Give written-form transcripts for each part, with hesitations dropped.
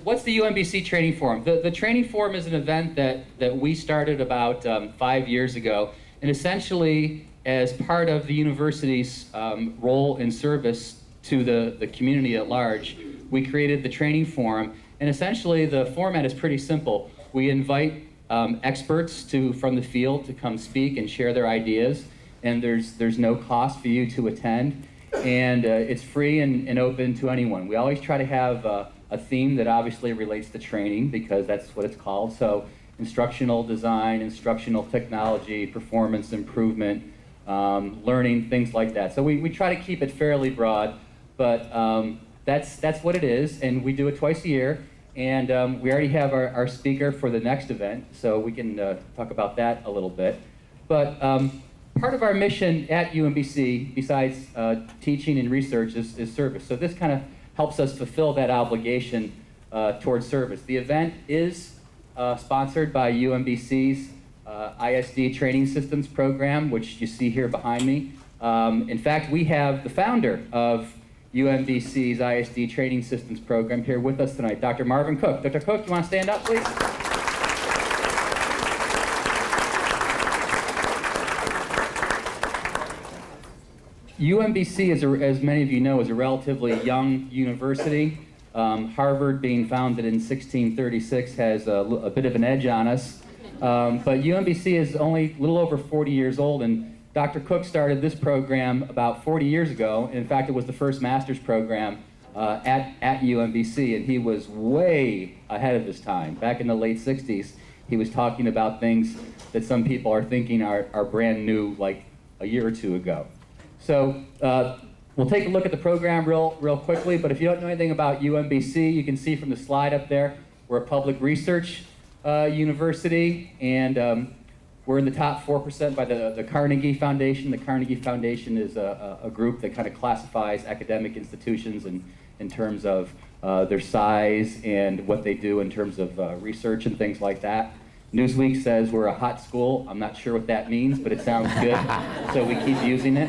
what's the UMBC Training Forum? The Training Forum is an event that we started about 5 years ago, and essentially as part of the university's role and service to the community at large, we created the Training Forum, and essentially the format is pretty simple. We invite experts from the field to come speak and share their ideas, and there's no cost for you to attend, and it's free and open to anyone. We always try to have a theme that obviously relates to training, because that's what it's called. So instructional design, instructional technology, performance improvement, learning, things like that. So we try to keep it fairly broad, but that's what it is, and we do it twice a year. And we already have our speaker for the next event, so we can talk about that a little bit. But part of our mission at UMBC, besides teaching and research, is service. So this kind of helps us fulfill that obligation towards service. The event is sponsored by UMBC's ISD Training Systems program, which you see here behind me. In fact, we have the founder of UMBC's ISD Training Systems program here with us tonight, Dr. Marvin Cook. Dr. Cook, you want to stand up, please? UMBC, as many of you know, is a relatively young university. Harvard, being founded in 1636, has a bit of an edge on us. But UMBC is only a little over 40 years old, and Dr. Cook started this program about 40 years ago. In fact, it was the first master's program at UMBC, and he was way ahead of his time. Back in the late 60s, he was talking about things that some people are thinking are brand new, like a year or two ago. So we'll take a look at the program real quickly, but if you don't know anything about UMBC, you can see from the slide up there, we're a public research university, and we're in the top 4% by the Carnegie Foundation. The Carnegie Foundation is a group that kind of classifies academic institutions in terms of their size and what they do in terms of research and things like that. Newsweek says we're a hot school. I'm not sure what that means, but it sounds good, so we keep using it.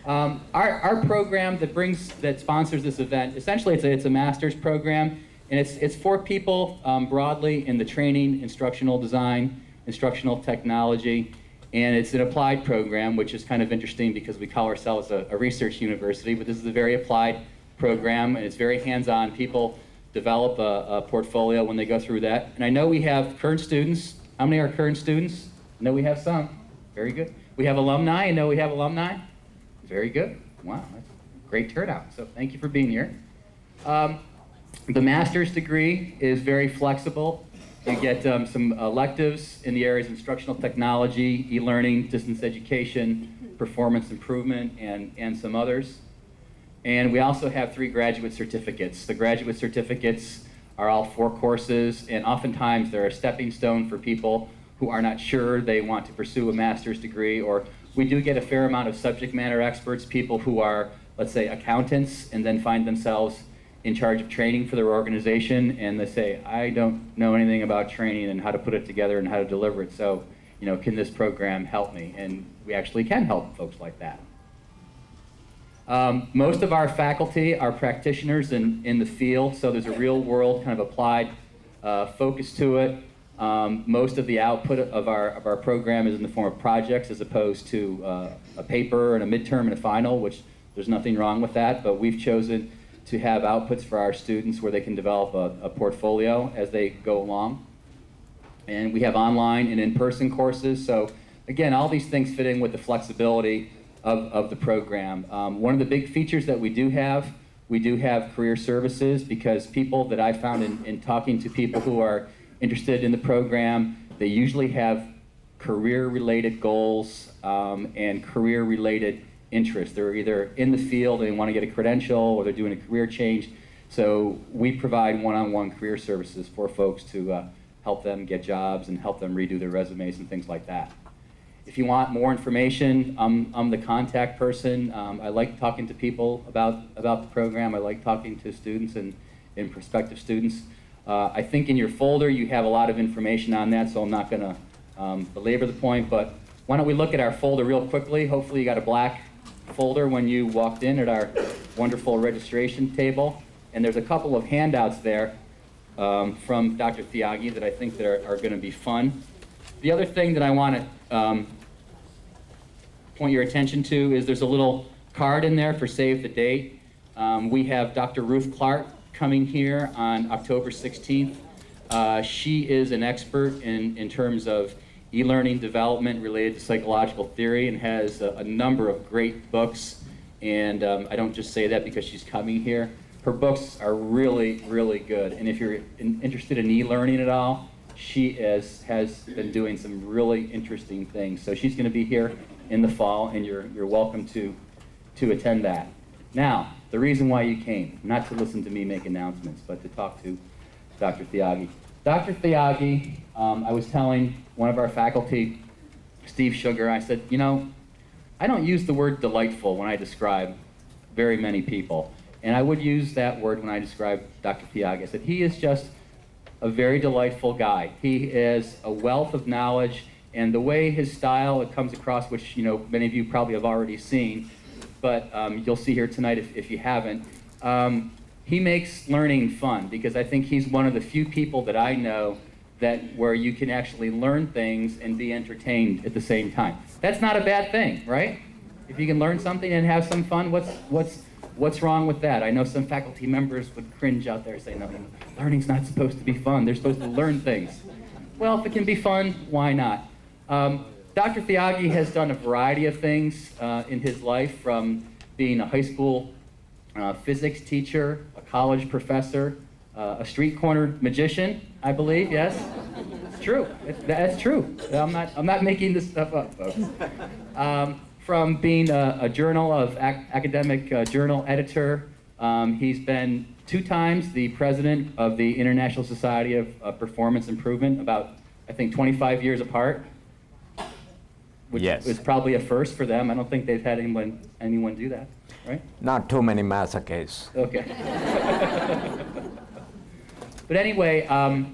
Our program that sponsors this event, essentially it's a master's program, and it's for people broadly in the training, instructional design, instructional technology, and it's an applied program, which is kind of interesting because we call ourselves a research university, but this is a very applied program, and it's very hands-on. People develop a portfolio when they go through that. And I know we have current students. How many are current students? I know we have some. Very good. We have alumni. I know we have alumni. Very good. Wow, that's a great turnout. So thank you for being here. The master's degree is very flexible. You get some electives in the areas of instructional technology, e-learning, distance education, performance improvement, and some others. And we also have 3 graduate certificates. The graduate certificates are all 4 courses, and oftentimes they're a stepping stone for people who are not sure they want to pursue a master's degree, or we do get a fair amount of subject matter experts, people who are, let's say, accountants, and then find themselves in charge of training for their organization, and they say, I don't know anything about training and how to put it together and how to deliver it, so, can this program help me? And we actually can help folks like that. Most of our faculty are practitioners in the field, so there's a real world kind of applied focus to it. Most of the output of our program is in the form of projects as opposed to a paper and a midterm and a final, which there's nothing wrong with that, but we've chosen to have outputs for our students where they can develop a portfolio as they go along. And we have online and in-person courses, so again, all these things fit in with the flexibility of the program. One of the big features that we do have career services, because people that I found in talking to people who are interested in the program, they usually have career-related goals and career-related interests. They're either in the field and they want to get a credential, or they're doing a career change. So we provide one-on-one career services for folks to help them get jobs and help them redo their resumes and things like that. If you want more information, I'm the contact person. I like talking to people about the program. I like talking to students and prospective students. I think in your folder you have a lot of information on that, so I'm not going to belabor the point, but why don't we look at our folder real quickly. Hopefully you got a black folder when you walked in at our wonderful registration table. And there's a couple of handouts there from Dr. Thiagi that I think that are going to be fun. The other thing that I want to point your attention to is there's a little card in there for Save the Date. We have Dr. Ruth Clark coming here on October 16th. She is an expert in terms of e-learning development related to psychological theory and has a number of great books. And I don't just say that because she's coming here. Her books are really, really good. And if you're interested in e-learning at all, she has been doing some really interesting things. So she's going to be here in the fall, and you're welcome to attend that. Now, the reason why you came, not to listen to me make announcements, but to talk to Dr. Thiagi. Dr. Thiagi, I was telling one of our faculty, Steve Sugar, I said, you know, I don't use the word delightful when I describe very many people. And I would use that word when I describe Dr. Thiagi. I said, he is just a very delightful guy. He is a wealth of knowledge, and the way his style, it comes across, which many of you probably have already seen, but you'll see here tonight if you haven't. He makes learning fun, because I think he's one of the few people that I know where you can actually learn things and be entertained at the same time. That's not a bad thing, right? If you can learn something and have some fun, what's wrong with that? I know some faculty members would cringe out there saying, no, learning's not supposed to be fun. They're supposed to learn things. Well, if it can be fun, why not? Dr. Thiagi has done a variety of things in his life, from being a high school physics teacher, a college professor, a street corner magician, I believe, yes? It's true. That's true. I'm not making this stuff up, folks. From being a journal of academic journal editor, he's been 2 times the president of the International Society of Performance Improvement, about, I think, 25 years apart, which is probably a first for them. I don't think they've had anyone do that, right? Not too many masochists. Okay. But anyway, a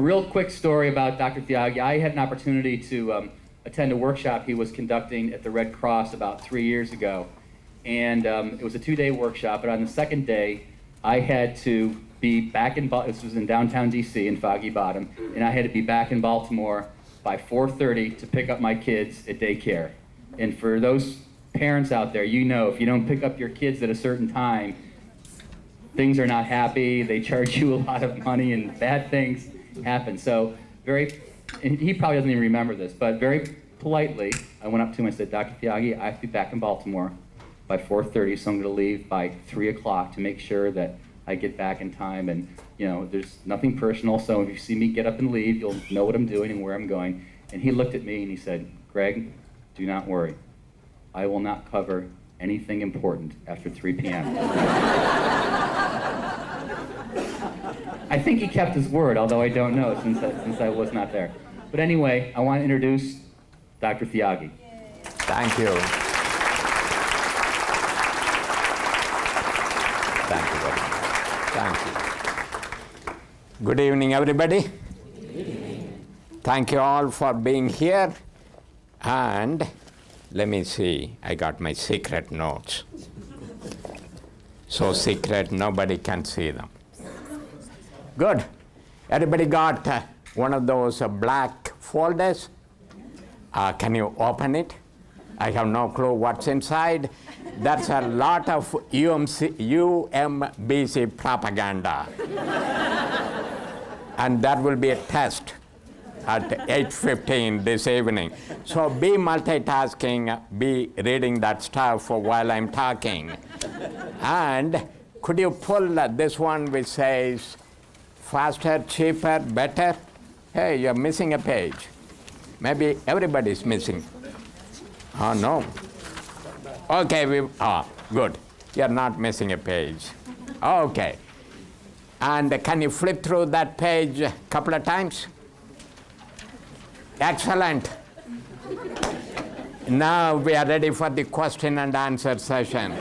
real quick story about Dr. Thiagi. I had an opportunity to attend a workshop he was conducting at the Red Cross about 3 years ago. And it was a 2-day workshop, but on the second day, I had to be back in, this was in downtown DC in Foggy Bottom, and I had to be back in Baltimore by 4:30 to pick up my kids at daycare. And for those parents out there, if you don't pick up your kids at a certain time, things are not happy, they charge you a lot of money, and bad things happen. So and he probably doesn't even remember this, but very politely, I went up to him and said, Dr. Thiagi, I have to be back in Baltimore by 4:30, so I'm going to leave by 3 o'clock to make sure that I get back in time. And there's nothing personal, so if you see me get up and leave, you'll know what I'm doing and where I'm going. And he looked at me and he said, Greg, do not worry. I will not cover anything important after 3 p.m. I think he kept his word, although I don't know since I was not there. But anyway, I want to introduce Dr. Thiagi. Thank you. Thank you very much. Thank you. Good evening, everybody. Good evening. Thank you all for being here. And let me see, I got my secret notes. So secret, nobody can see them. Good. Everybody got one of those black folders? Can you open it? I have no clue what's inside. That's a lot of UMBC propaganda. And that will be a test at 8:15 this evening. So be multitasking, be reading that stuff while I'm talking. And could you pull this one which says, faster, cheaper, better? Hey, you're missing a page. Maybe everybody's missing. Oh, no. Okay, good. You're not missing a page. Okay. And can you flip through that page a couple of times? Excellent. Now we are ready for the question and answer session.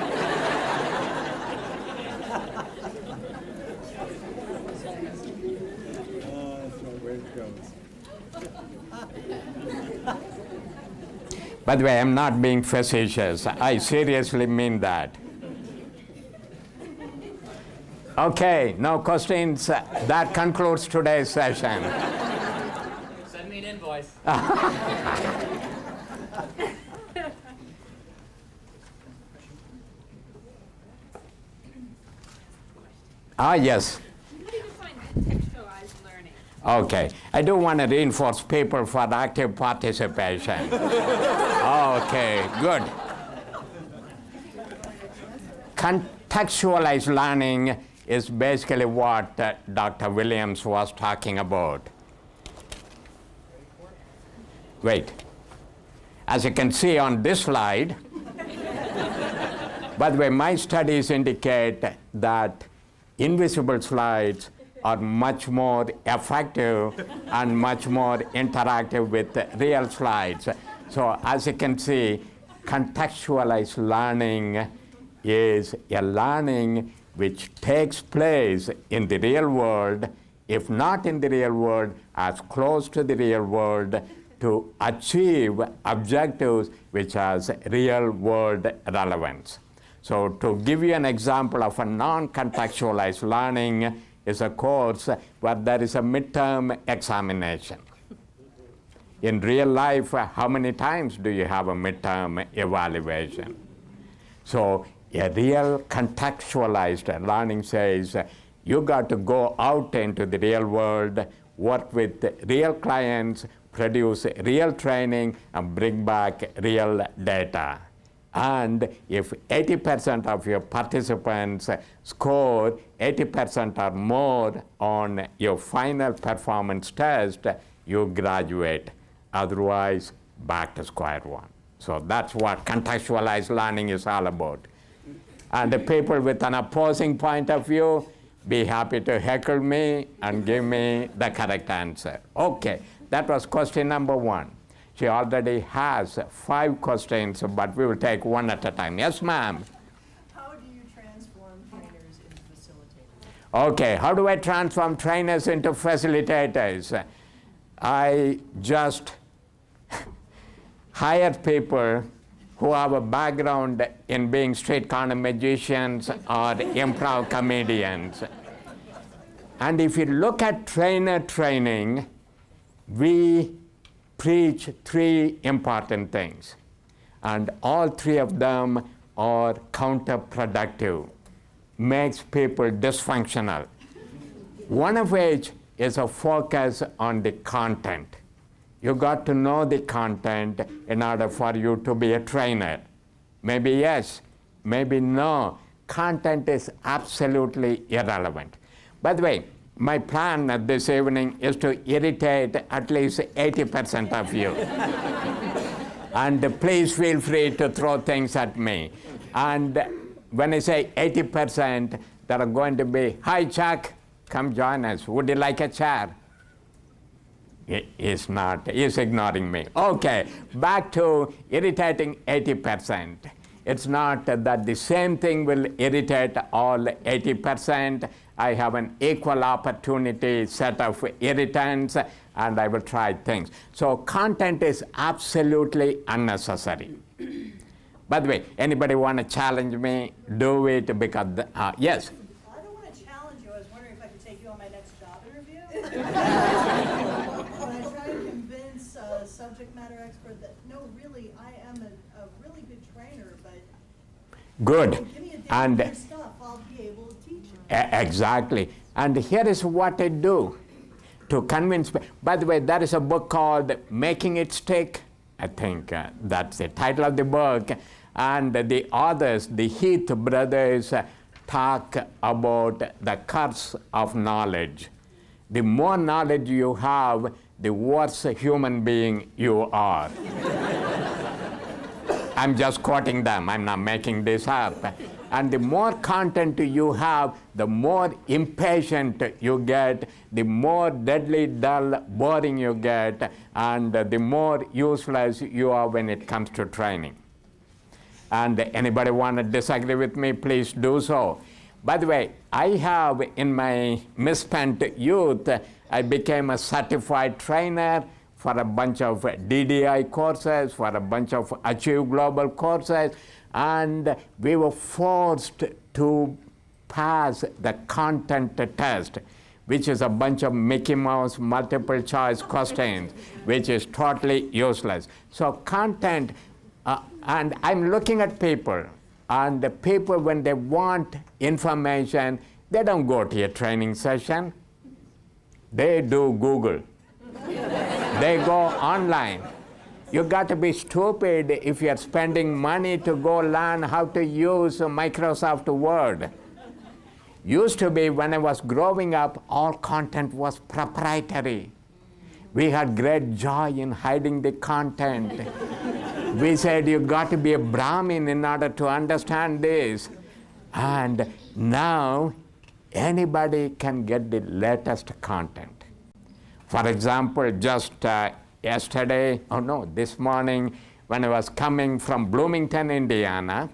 By the way, I'm not being facetious. I seriously mean that. Okay, no questions. That concludes today's session. Send me an invoice. Yes. How do you define contextualized learning? Okay. I do want to reinforce people for active participation. Okay, good. Contextualized learning is basically what Dr. Williams was talking about. Wait. As you can see on this slide, by the way, my studies indicate that invisible slides are much more effective and much more interactive with real slides. So as you can see, contextualized learning is a learning which takes place in the real world, if not in the real world, as close to the real world, to achieve objectives which has real world relevance. So to give you an example of a non-contextualized learning is a course where there is a midterm examination. In real life, how many times do you have a midterm evaluation? So a real contextualized learning says you got to go out into the real world, work with real clients, produce real training, and bring back real data. And if 80% of your participants score 80% or more on your final performance test, you graduate. Otherwise, back to square one. So that's what contextualized learning is all about. And the people with an opposing point of view, be happy to heckle me and give me the correct answer. Okay, that was question number 1. She already has 5 questions, but we will take one at a time. Yes, ma'am? How do you transform trainers into facilitators? Okay, how do I transform trainers into facilitators? I just hire people who have a background in being street corner magicians or improv comedians. And if you look at trainer training, we preach 3 important things, and all 3 of them are counterproductive, makes people dysfunctional. One of which is a focus on the content. You got to know the content in order for you to be a trainer. Maybe yes, maybe no. Content is absolutely irrelevant. By the way, my plan this evening is to irritate at least 80% of you. And please feel free to throw things at me. And when I say 80%, there are going to be, hi Chuck, come join us. Would you like a chair? He's not, he's ignoring me. Okay, back to irritating 80%. It's not that the same thing will irritate all 80%. I have an equal opportunity set of irritants, and I will try things. So content is absolutely unnecessary. By the way, anybody want to challenge me? Do it, because, yes? I don't want to challenge you. I was wondering if I could take you on my next job interview. When I try to convince a subject matter expert that, no, really, I am a really good trainer, but Good. give me a day And of your stuff, I'll be able to teach it. Exactly. And here is what I do to convince. By the way, there is a book called Making It Stick. I think that's the title of the book. And the authors, the Heath brothers, talk about the curse of knowledge. The more knowledge you have, the worse human being you are. I'm just quoting them. I'm not making this up. And the more content you have, the more impatient you get, the more deadly dull, boring you get, and the more useless you are when it comes to training. And anybody want to disagree with me, please do so. By the way, I have in my misspent youth, I became a certified trainer for a bunch of DDI courses, for a bunch of Achieve Global courses, and we were forced to pass the content test, which is a bunch of Mickey Mouse multiple choice questions, which is totally useless. So content, and I'm looking at people, and the people, when they want information, they don't go to a training session. They do Google. They go online. You got to be stupid if you're spending money to go learn how to use Microsoft Word. Used to be, when I was growing up, all content was proprietary. We had great joy in hiding the content. We said, you got to be a Brahmin in order to understand this. And now, anybody can get the latest content. For example, just this morning, when I was coming from Bloomington, Indiana,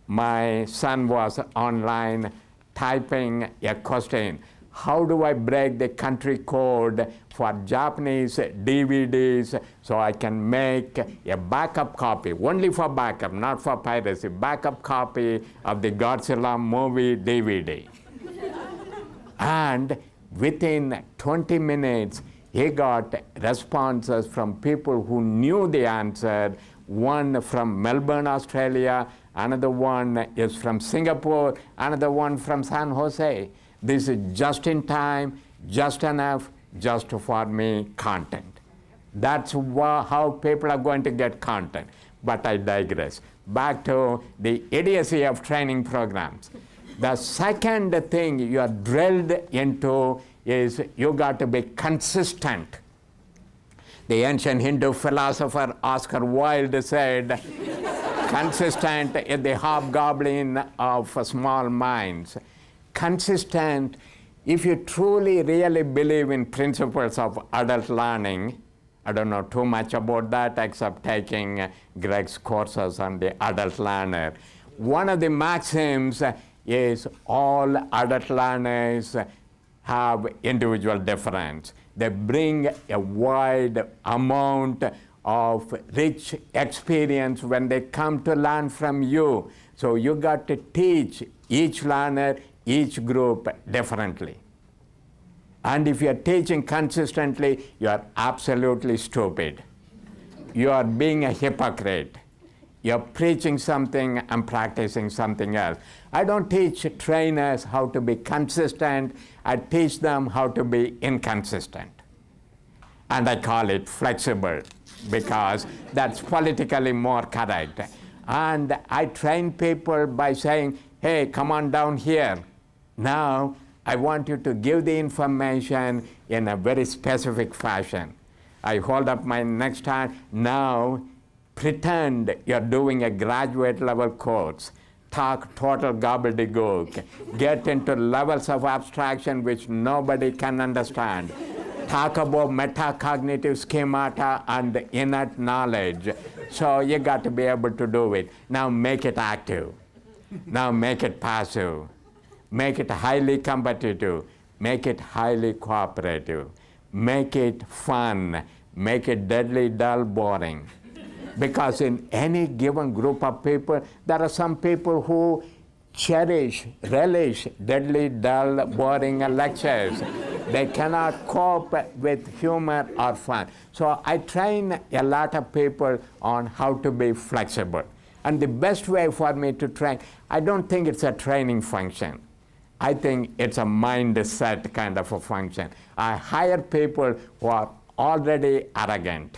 my son was online typing a question. How do I break the country code for Japanese DVDs so I can make a backup copy, only for backup, not for piracy, backup copy of the Godzilla movie DVD? And within 20 minutes, he got responses from people who knew the answer, one from Melbourne, Australia, another one is from Singapore, another one from San Jose. This is just in time, just enough, just for me content. That's how people are going to get content. But I digress. Back to the idiocy of training programs. The second thing you are drilled into is you got to be consistent. The ancient Hindu philosopher Oscar Wilde said, consistent is the hobgoblin of small minds. Consistent, if you truly, really believe in principles of adult learning, I don't know too much about that except taking Greg's courses on the adult learner. One of the maxims is all adult learners have individual difference. They bring a wide amount of rich experience when they come to learn from you. So you got to teach each learner, each group differently. And if you're teaching consistently, you're absolutely stupid. You are being a hypocrite. You're preaching something and practicing something else. I don't teach trainers how to be consistent. I teach them how to be inconsistent. And I call it flexible because that's politically more correct. And I train people by saying, hey, come on down here. Now, I want you to give the information in a very specific fashion. I hold up my next hand. Now, pretend you're doing a graduate level course. Talk total gobbledygook. Get into levels of abstraction which nobody can understand. Talk about metacognitive schemata and innate knowledge. So you got to be able to do it. Now make it active. Now make it passive. Make it highly competitive. Make it highly cooperative. Make it fun. Make it deadly dull boring. Because in any given group of people, there are some people who relish deadly dull boring lectures. They cannot cope with humor or fun. So I train a lot of people on how to be flexible. And the best way for me to train, I don't think it's a training function. I think it's a mindset kind of a function. I hire people who are already arrogant.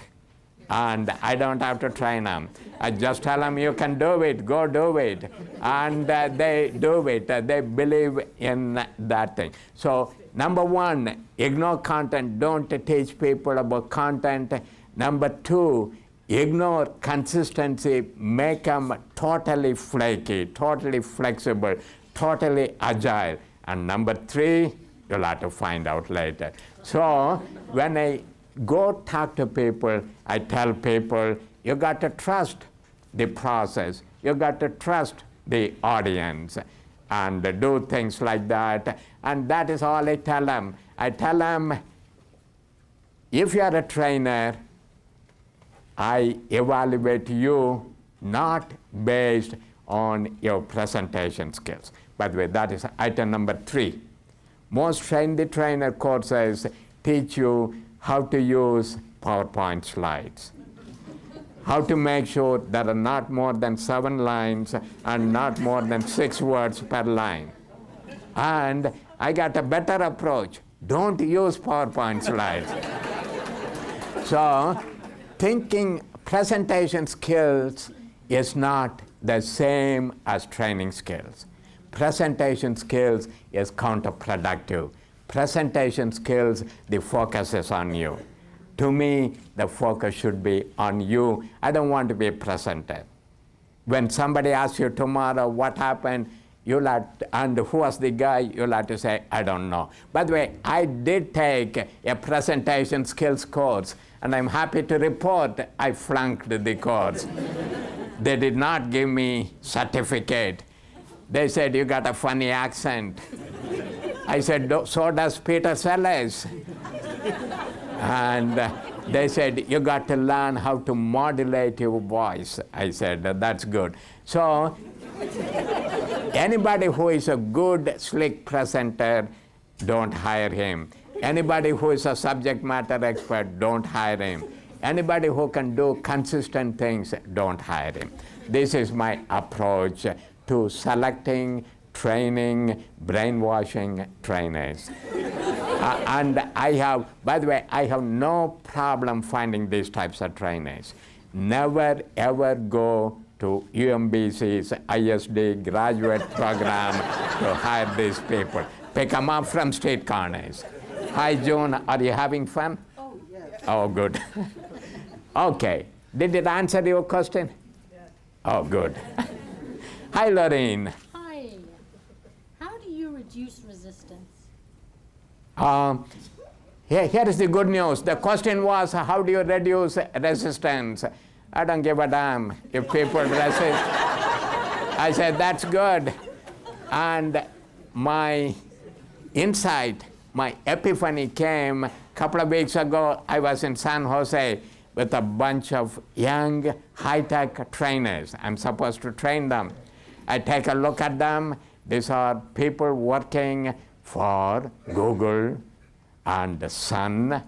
And I don't have to train them. I just tell them, you can do it, go do it. And they do it. They believe in that thing. So number one, ignore content. Don't teach people about content. Number two, ignore consistency. Make them totally flaky, totally flexible, totally agile. And number three, you'll have to find out later. So when I go talk to people, I tell people, you got to trust the process. You got to trust the audience and do things like that. And that is all I tell them. I tell them, if you are a trainer, I evaluate you not based on your presentation skills. By the way, that is item number 3. Most train the trainer courses teach you how to use PowerPoint slides, how to make sure there are not more than 7 lines and not more than 6 words per line. And I got a better approach. Don't use PowerPoint slides. So thinking presentation skills is not the same as training skills. Presentation skills is counterproductive. Presentation skills, the focus is on you. To me, the focus should be on you. I don't want to be a presenter. When somebody asks you tomorrow what happened, and who was the guy, you'll have to say, I don't know. By the way, I did take a presentation skills course, and I'm happy to report I flunked the course. They did not give me certificate. They said, you got a funny accent. I said, so does Peter Sellers. And they said, you got to learn how to modulate your voice. I said, that's good. So anybody who is a good, slick presenter, don't hire him. Anybody who is a subject matter expert, don't hire him. Anybody who can do consistent things, don't hire him. This is my approach to selecting, training, brainwashing trainers. And I have, by the way, I have no problem finding these types of trainers. Never ever go to UMBC's ISD graduate program to hire these people. Pick them up from street corners. Hi, June, are you having fun? Oh, yes. Oh, good. Okay, did it answer your question? Yeah. Oh, good. Hi, Lorraine. Hi. How do you reduce resistance? Here is the good news. The question was, how do you reduce resistance? I don't give a damn if people resist. I said, that's good. And my insight, my epiphany came a couple of weeks ago. I was in San Jose with a bunch of young, high-tech trainers. I'm supposed to train them. I take a look at them. These are people working for Google and Sun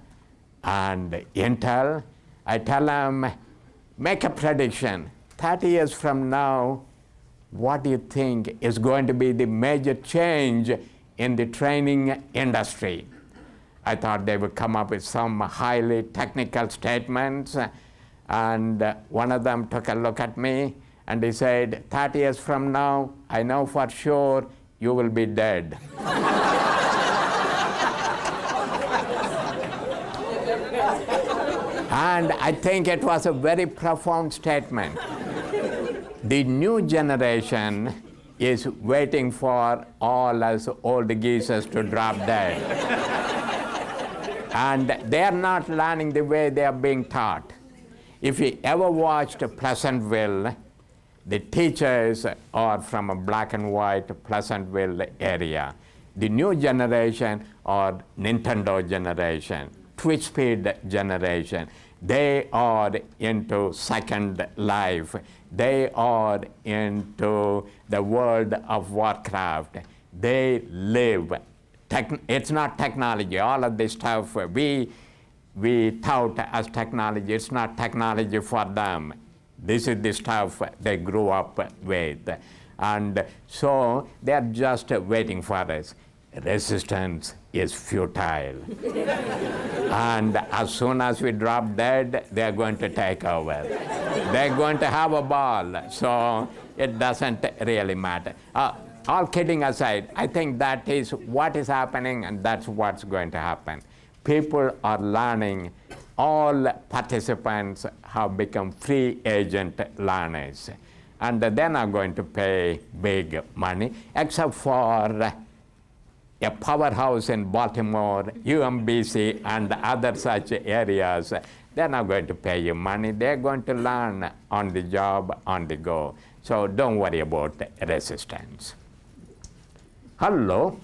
and Intel. I tell them, make a prediction. 30 years from now, what do you think is going to be the major change in the training industry? I thought they would come up with some highly technical statements. And one of them took a look at me and he said, 30 years from now, I know for sure you will be dead. And I think it was a very profound statement. The new generation is waiting for all us old geezers to drop dead. And they are not learning the way they are being taught. If you ever watched Pleasantville, the teachers are from a black and white Pleasantville area. The new generation or Nintendo generation, Twitch Speed generation, they are into Second Life. They are into the world of Warcraft. They live. It's not technology. All of this stuff we tout as technology. It's not technology for them. This is the stuff they grew up with. And so they're just waiting for us. Resistance is futile. And as soon as we drop dead, they're going to take over. They're going to have a ball. So it doesn't really matter. All kidding aside, I think that is what is happening, and that's what's going to happen. People are learning. All participants have become free agent learners. And they're not going to pay big money, except for a powerhouse in Baltimore, UMBC, and other such areas. They're not going to pay you money. They're going to learn on the job, on the go. So don't worry about resistance. Hello?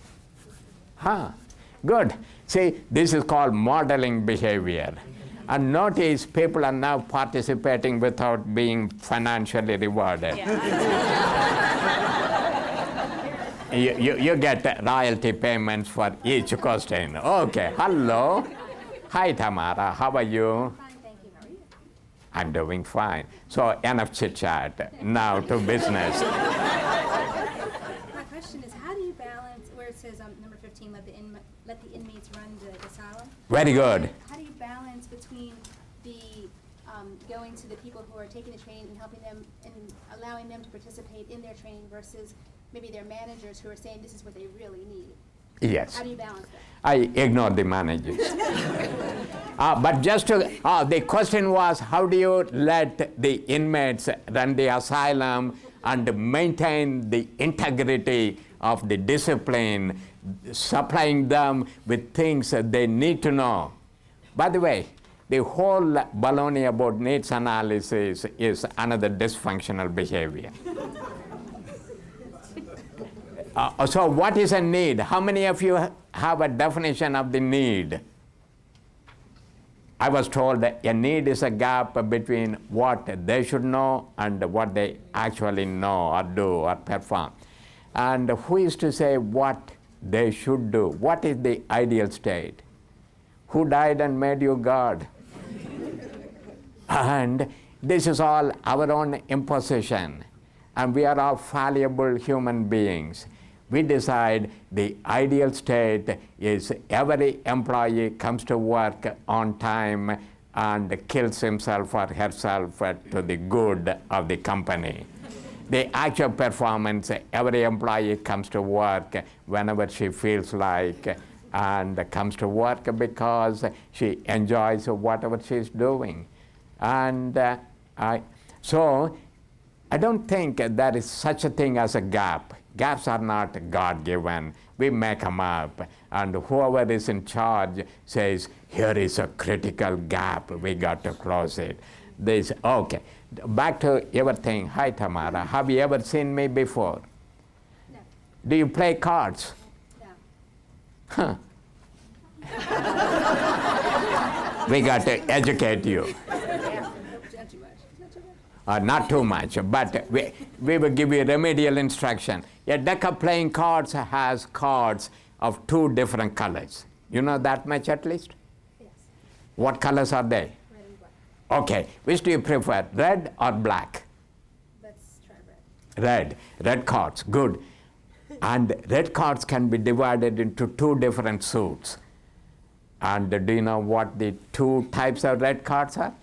Huh. Good. See, this is called modeling behavior. And notice people are now participating without being financially rewarded. Yeah. You get royalty payments for each question. Okay, hello. Hi, Tamara. How are you? Fine, thank you. How are you? I'm doing fine. So enough chit-chat. Now to business. My question is, how do you balance, where it says number 15, let the inmates run the asylum? Very good. How do you balance between the going to the people who are taking the training and helping them and allowing them to participate in their training versus maybe their managers who are saying this is what they really need? Yes. How do you balance that? I ignore the managers. But just to, the question was, how do you let the inmates run the asylum and maintain the integrity of the discipline, supplying them with things that they need to know? By the way, the whole baloney about needs analysis is another dysfunctional behavior. So what is a need? How many of you have a definition of the need? I was told that a need is a gap between what they should know and what they actually know or do or perform. And who is to say what they should do? What is the ideal state? Who died and made you God? And this is all our own imposition. And we are all fallible human beings. We decide the ideal state is every employee comes to work on time and kills himself or herself to the good of the company. The actual performance, every employee comes to work whenever she feels like and comes to work because she enjoys whatever she's doing. And so I don't think there is such a thing as a gap. Gaps are not God-given. We make them up. And whoever is in charge says, here is a critical gap. We got to close it. Okay. Back to your thing. Hi, Tamara. Have you ever seen me before? No. Do you play cards? No. Huh. We got to educate you. Not too much. Not too much. Not too much, but we will give you remedial instruction. A deck of playing cards has cards of 2 different colors. You know that much at least? Yes. What colors are they? Red and black. Okay, which do you prefer, red or black? Let's try red. Red cards, good. And red cards can be divided into 2 different suits. And do you know what the 2 types of red cards are? What,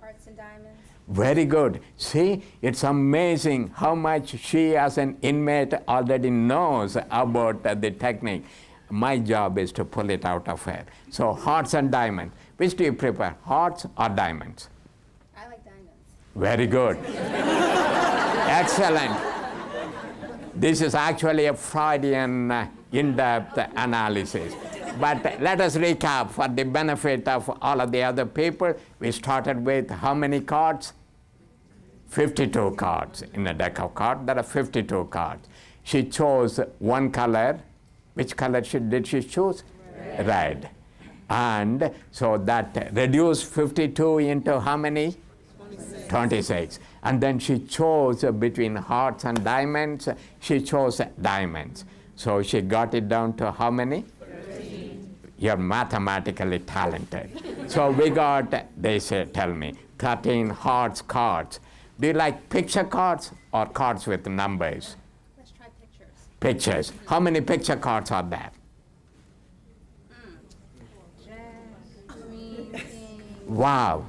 hearts and diamonds? Very good. See, it's amazing how much she as an inmate already knows about the technique. My job is to pull it out of her. So hearts and diamonds. Which do you prefer, hearts or diamonds? I like diamonds. Very good. Excellent. This is actually a Freudian in-depth analysis. But let us recap for the benefit of all of the other people. We started with how many cards? 52 cards. In a deck of cards, there are 52 cards. She chose one color. Which color did she choose? Red. And so that reduced 52 into how many? 26. And then she chose between hearts and diamonds. She chose diamonds. So she got it down to how many? 13. You're mathematically talented. So we got, they say, tell me, 13 hearts cards. Do you like picture cards or cards with numbers? Let's try pictures. Pictures. How many picture cards are there? Jack, Queen, King. Wow.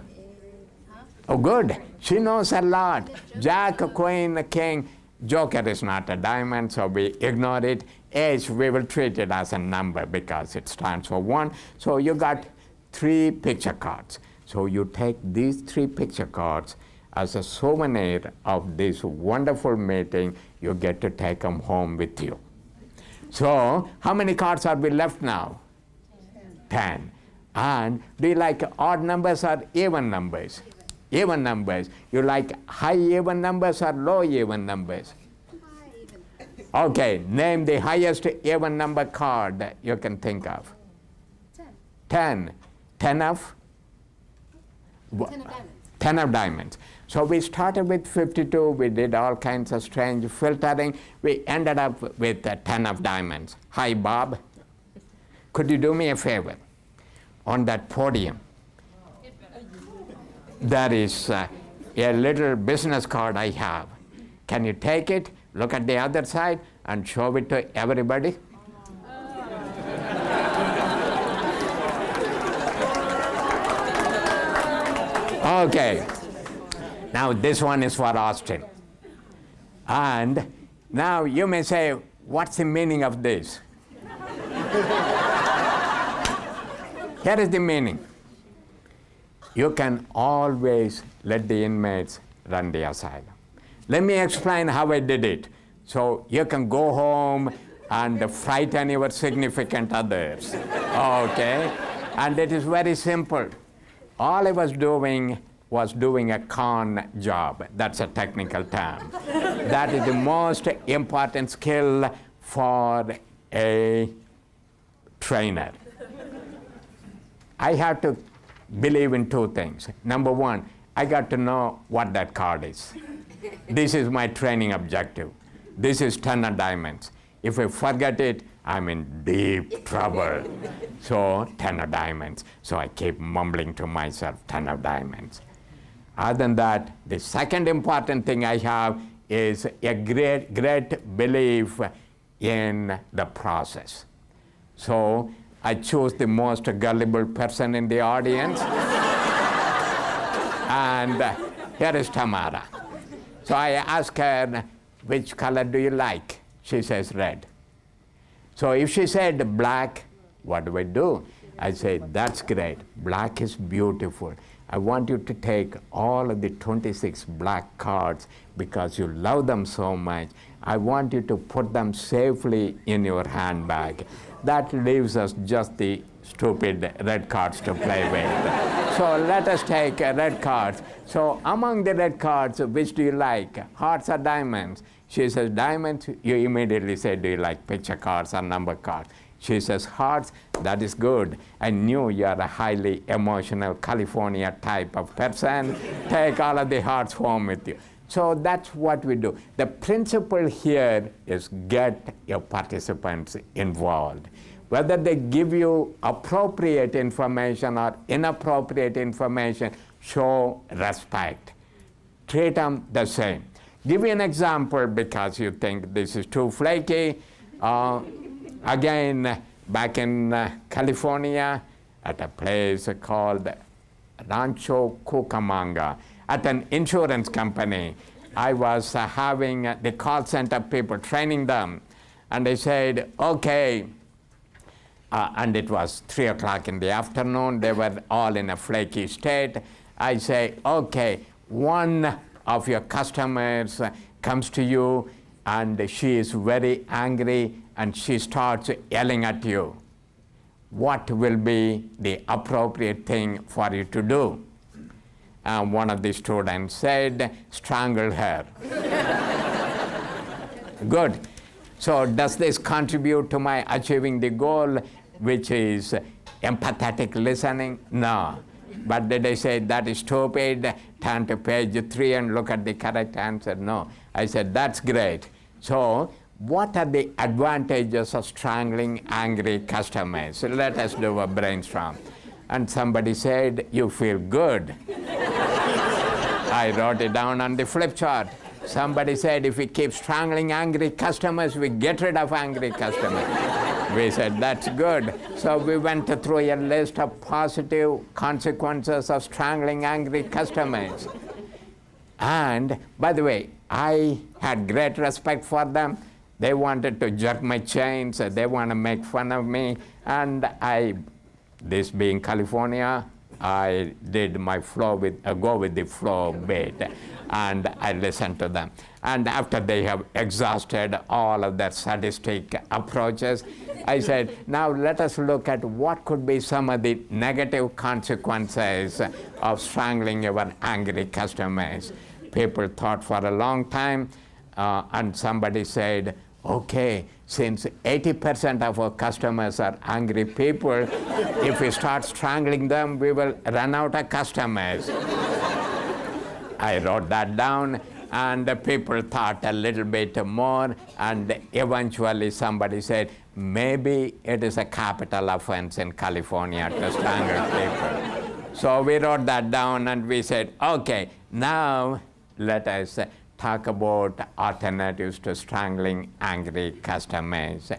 Huh? Oh, good. She knows a lot. Jack, Queen, King. Joker is not a diamond, so we ignore it. Ace, we will treat it as a number because it stands for 1. So you got 3 picture cards. So you take these 3 picture cards as a souvenir of this wonderful meeting. You get to take them home with you. So how many cards are we left now? 10. And do you like odd numbers or even numbers? Even numbers. You like high even numbers or low even numbers? High even. Okay, name the highest even number card that you can think of. 10. 10. 10 of? 10 of diamonds. 10 of diamonds. So we started with 52, we did all kinds of strange filtering, we ended up with 10 of diamonds. Hi, Bob. Could you do me a favor? On that podium, there is a little business card I have. Can you take it, look at the other side, and show it to everybody? Okay. Now this one is for Austin. And now you may say, what's the meaning of this? Here is the meaning. You can always let the inmates run the asylum. Let me explain how I did it. So you can go home and frighten your significant others. Okay? And it is very simple. All I was doing a con job. That's a technical term. That is the most important skill for a trainer. I have to believe in two things. Number one, I got to know what that card is. This is my training objective. This is 10 of diamonds. If I forget it, I'm in deep trouble. So 10 of diamonds. So I keep mumbling to myself, 10 of diamonds. Other than that, the second important thing I have is a great belief in the process. So I choose the most gullible person in the audience. And here is Tamara. So I ask her, which color do you like? She says red. So if she said black, what do I do? I say, that's great. Black is beautiful. I want you to take all of the 26 black cards because you love them so much. I want you to put them safely in your handbag. That leaves us just the stupid red cards to play with. So let us take red cards. So among the red cards, which do you like? Hearts or diamonds? She says diamonds. You immediately say, do you like picture cards or number cards? She says hearts. That is good. I knew you are a highly emotional California type of person. Take all of the hearts home with you. So that's what we do. The principle here is get your participants involved. Whether they give you appropriate information or inappropriate information, show respect. Treat them the same. Give you an example because you think this is too flaky. Again, back in California, at a place called Rancho Cucamonga, at an insurance company, I was having the call center people training them. And they said, okay, and it was 3 o'clock in the afternoon. They were all in a flaky state. I say, okay, one of your customers comes to you and she is very angry and she starts yelling at you. What will be the appropriate thing for you to do? One of the students said, strangle her. Good. So does this contribute to my achieving the goal, which is empathetic listening? No. But did I say that is stupid? Turn to page 3 and look at the correct answer? No. I said, that's great. So what are the advantages of strangling angry customers? So let us do a brainstorm. And somebody said, you feel good. I wrote it down on the flip chart. Somebody said, if we keep strangling angry customers, we get rid of angry customers. We said, that's good. So we went through a list of positive consequences of strangling angry customers. And by the way, I had great respect for them. They wanted to jerk my chains. They want to make fun of me. And this being California, I did my go with the flow bit, and I listened to them. And after they have exhausted all of their sadistic approaches, I said, now let us look at what could be some of the negative consequences of strangling your angry customers. People thought for a long time, and somebody said, okay, since 80% of our customers are angry people, if we start strangling them, we will run out of customers. I wrote that down, and the people thought a little bit more, and eventually somebody said, maybe it is a capital offense in California to strangle people. So we wrote that down, and we said, okay, now let us talk about alternatives to strangling angry customers.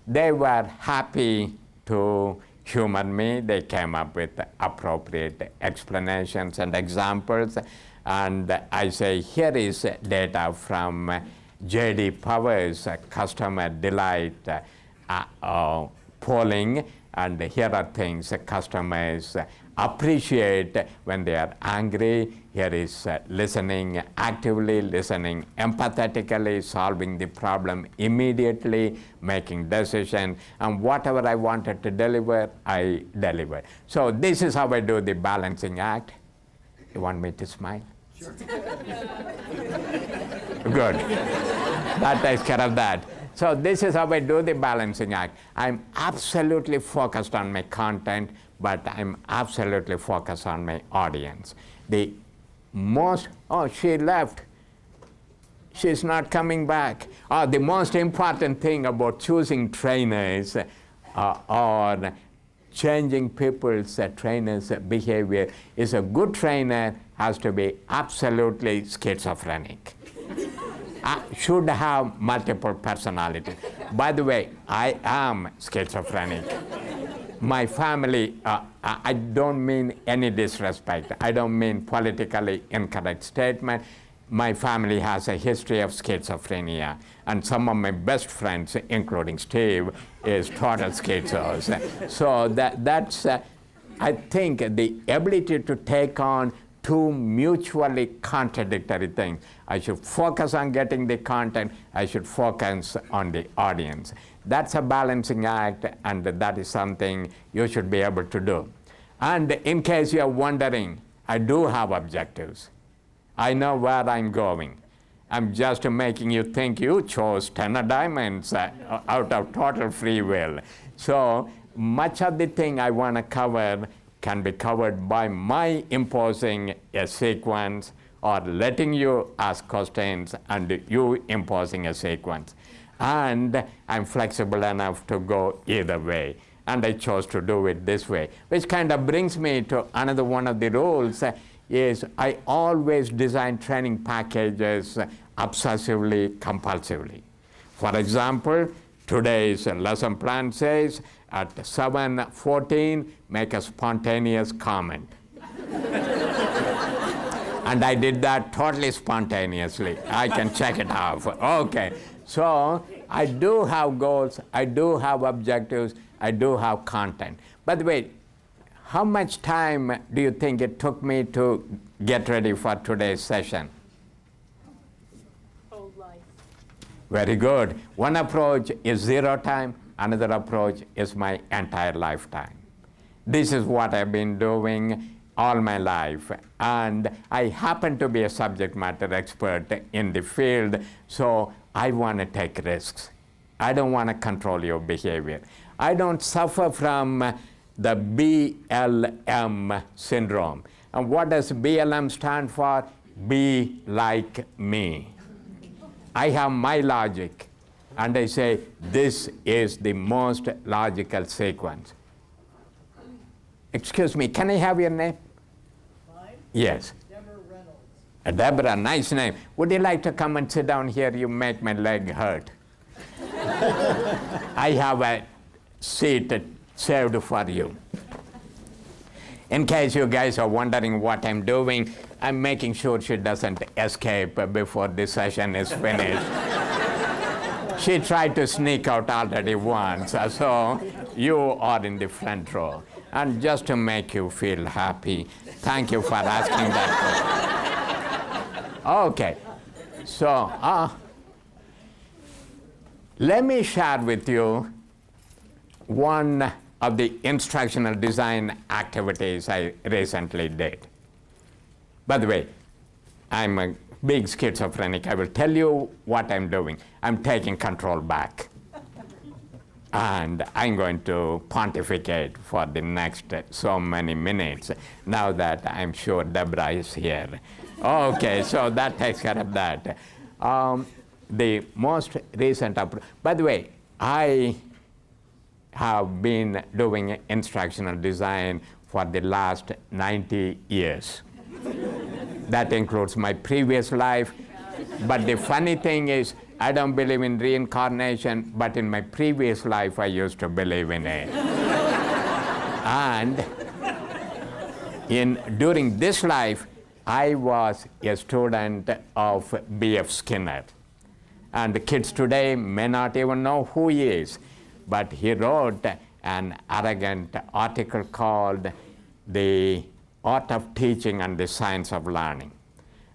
They were happy to humor me. They came up with appropriate explanations and examples. And I say, here is data from J.D. Power's customer delight polling. And here are things customers appreciate when they are angry. Here is listening actively, listening empathetically, solving the problem immediately, making decisions, and whatever I wanted to deliver, I deliver. So this is how I do the balancing act. You want me to smile? Sure. Good. That takes care of that. So this is how I do the balancing act. I'm absolutely focused on my content, but I'm absolutely focused on my audience. The most, oh, she left. She's not coming back. The most important thing about choosing trainers or changing people's trainers' behavior is a good trainer has to be absolutely schizophrenic. Should have multiple personalities. By the way, I am schizophrenic. My family, I don't mean any disrespect. I don't mean politically incorrect statement. My family has a history of schizophrenia, and some of my best friends, including Steve, is total schizos. So that's, I think, the ability to take on two mutually contradictory things. I should focus on getting the content. I should focus on the audience. That's a balancing act, and that is something you should be able to do. And in case you're wondering, I do have objectives. I know where I'm going. I'm just making you think you chose 10 of diamonds out of total free will. So much of the thing I want to cover can be covered by my imposing a sequence or letting you ask questions and you imposing a sequence. And I'm flexible enough to go either way. And I chose to do it this way, which kind of brings me to another one of the rules is I always design training packages obsessively, compulsively. For example, today's lesson plan says at 7:14, make a spontaneous comment. And I did that totally spontaneously. I can check it off. Okay. So I do have goals, I do have objectives, I do have content. By the way, how much time do you think it took me to get ready for today's session? Whole life. Very good. One approach is 0 time, another approach is my entire lifetime. This is what I've been doing all my life, and I happen to be a subject matter expert in the field, so I want to take risks. I don't want to control your behavior. I don't suffer from the BLM syndrome. And what does BLM stand for? Be like me. I have my logic, and I say this is the most logical sequence. Excuse me, can I have your name? Mine? Yes. Deborah Reynolds. Deborah, nice name. Would you like to come and sit down here? You make my leg hurt. I have a seat saved for you. In case you guys are wondering what I'm doing, I'm making sure she doesn't escape before the session is finished. She tried to sneak out already once, so you are in the front row. And just to make you feel happy, thank you for asking that question. Okay, so let me share with you one of the instructional design activities I recently did. By the way, I'm a big schizophrenic. I will tell you what I'm doing. I'm taking control back. And I'm going to pontificate for the next so many minutes now that I'm sure Deborah is here. Okay, so that takes care of that. The most recent, by the way, I have been doing instructional design for the last 90 years. That includes my previous life. But the funny thing is, I don't believe in reincarnation, but in my previous life, I used to believe in it. And during this life, I was a student of B.F. Skinner. And the kids today may not even know who he is, but he wrote an arrogant article called The Art of Teaching and the Science of Learning.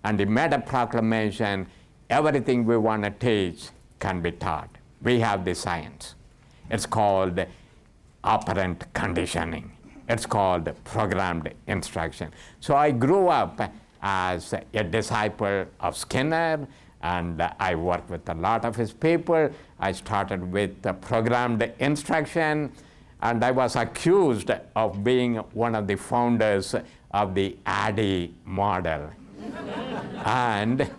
And he made a proclamation, everything we want to teach can be taught. We have the science. It's called operant conditioning. It's called programmed instruction. So I grew up as a disciple of Skinner, and I worked with a lot of his people. I started with programmed instruction, and I was accused of being one of the founders of the ADDIE model. And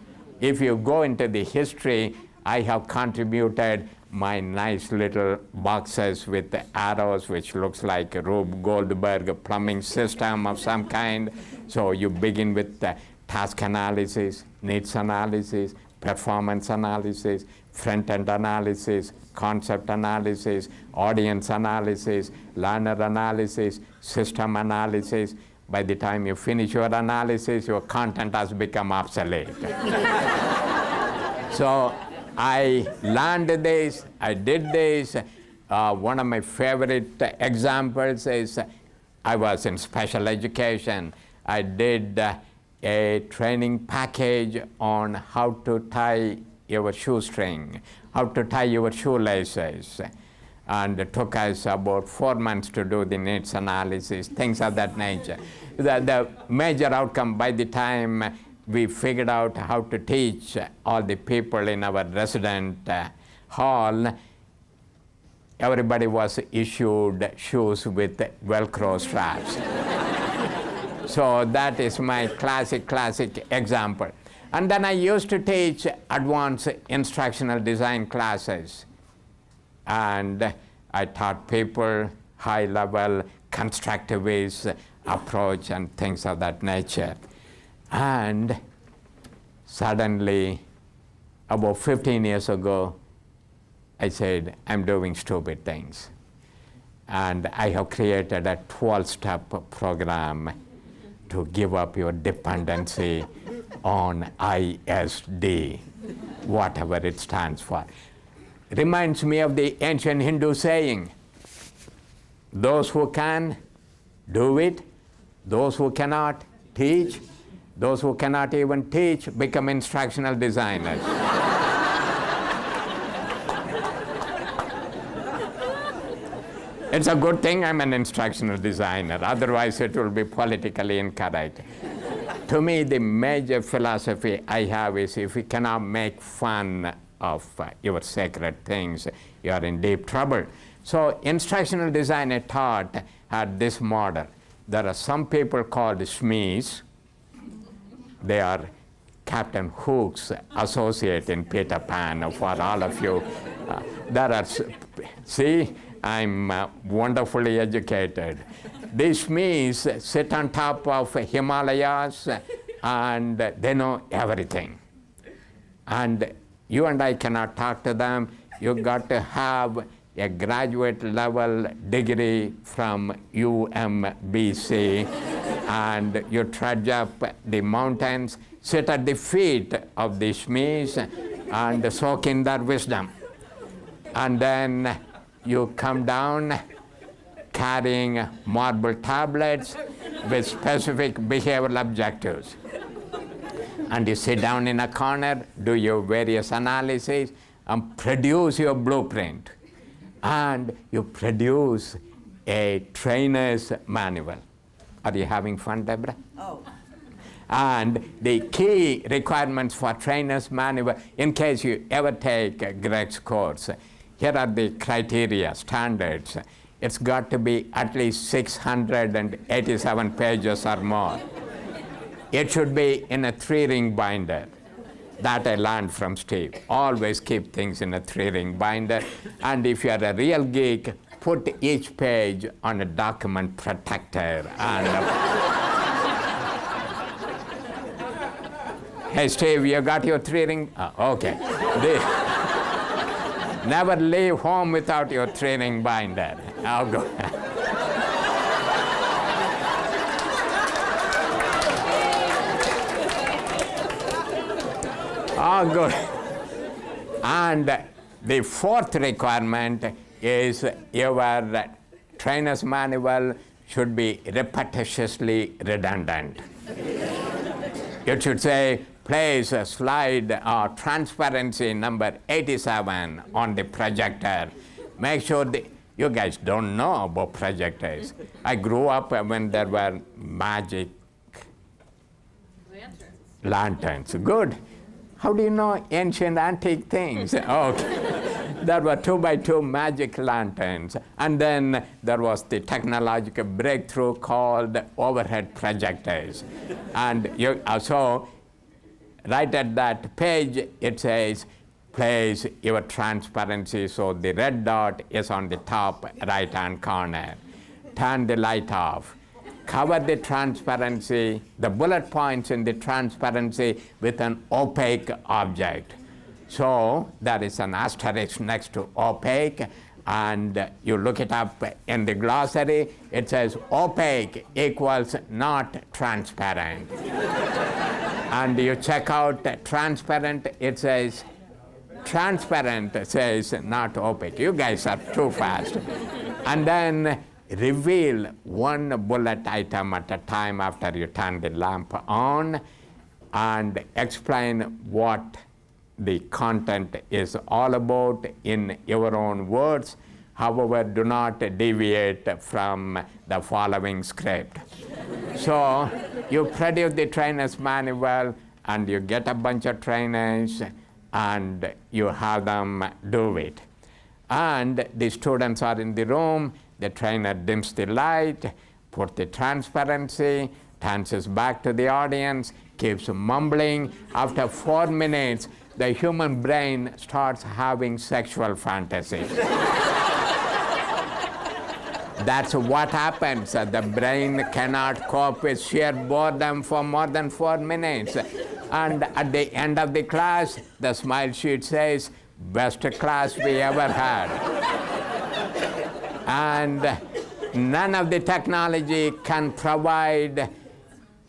if you go into the history, I have contributed my nice little boxes with the arrows, which looks like a Rube Goldberg plumbing system of some kind. So you begin with task analysis, needs analysis, performance analysis, front-end analysis, concept analysis, audience analysis, learner analysis, system analysis. By the time you finish your analysis, your content has become obsolete. So I learned this, I did this. One of my favorite examples is I was in special education. I did a training package on how to tie your shoestring, how to tie your shoelaces. And it took us about 4 months to do the needs analysis, things of that nature. The major outcome, by the time we figured out how to teach all the people in our resident hall, everybody was issued shoes with Velcro straps. So that is my classic example. And then I used to teach advanced instructional design classes. And I taught people high-level constructivist approach and things of that nature. And suddenly, about 15 years ago, I said, I'm doing stupid things. And I have created a 12-step program to give up your dependency on ISD, whatever it stands for. Reminds me of the ancient Hindu saying, those who can, do it. Those who cannot, teach. Those who cannot even teach, become instructional designers. It's a good thing I'm an instructional designer, otherwise it will be politically incorrect. To me, the major philosophy I have is if you cannot make fun of your sacred things, you are in deep trouble. So instructional designer taught had this model. There are some people called SMEs. They are Captain Hook's associate in Peter Pan for all of you. See, I'm wonderfully educated. These SMEs sit on top of Himalayas and they know everything. And you and I cannot talk to them. You've got to have a graduate level degree from UMBC, and you trudge up the mountains, sit at the feet of the SMEs, and soak in their wisdom. And then you come down carrying marble tablets with specific behavioral objectives. And you sit down in a corner, do your various analyses, and produce your blueprint. And you produce a trainer's manual. Are you having fun, Deborah? Oh. And the key requirements for trainer's manual, in case you ever take Greg's course, here are the criteria, standards. It's got to be at least 687 pages or more. it should be in a 3-ring binder. That I learned from Steve. Always keep things in a 3-ring binder. And if you're a real geek, put each page on a document protector. And hey, Steve, you got your 3-ring? Okay. Never leave home without your 3-ring binder. I'll go. Oh, good. And the 4th requirement is your trainer's manual should be repetitiously redundant. It should say, place slide transparency number 87 on the projector. Make sure you guys don't know about projectors. I grew up when there were magic lanterns. Good. How do you know ancient antique things? Okay. There were 2x2 magic lanterns. And then there was the technological breakthrough called overhead projectors. And so right at that page, it says, place your transparency so the red dot is on the top right-hand corner. Turn the light off. Cover the transparency, the bullet points in the transparency with an opaque object. So there is an asterisk next to opaque, and you look it up in the glossary, it says opaque equals not transparent. And you check out transparent, it says transparent says not opaque. You guys are too fast. And then reveal one bullet item at a time after you turn the lamp on, and explain what the content is all about in your own words. However, do not deviate from the following script. So you produce the trainer's manual, and you get a bunch of trainers, and you have them do it. And the students are in the room. The trainer dims the light, puts the transparency, turns his back to the audience, keeps mumbling. After 4 minutes, the human brain starts having sexual fantasies. That's what happens. The brain cannot cope with sheer boredom for more than 4 minutes. And at the end of the class, the smile sheet says, best class we ever had. And none of the technology can provide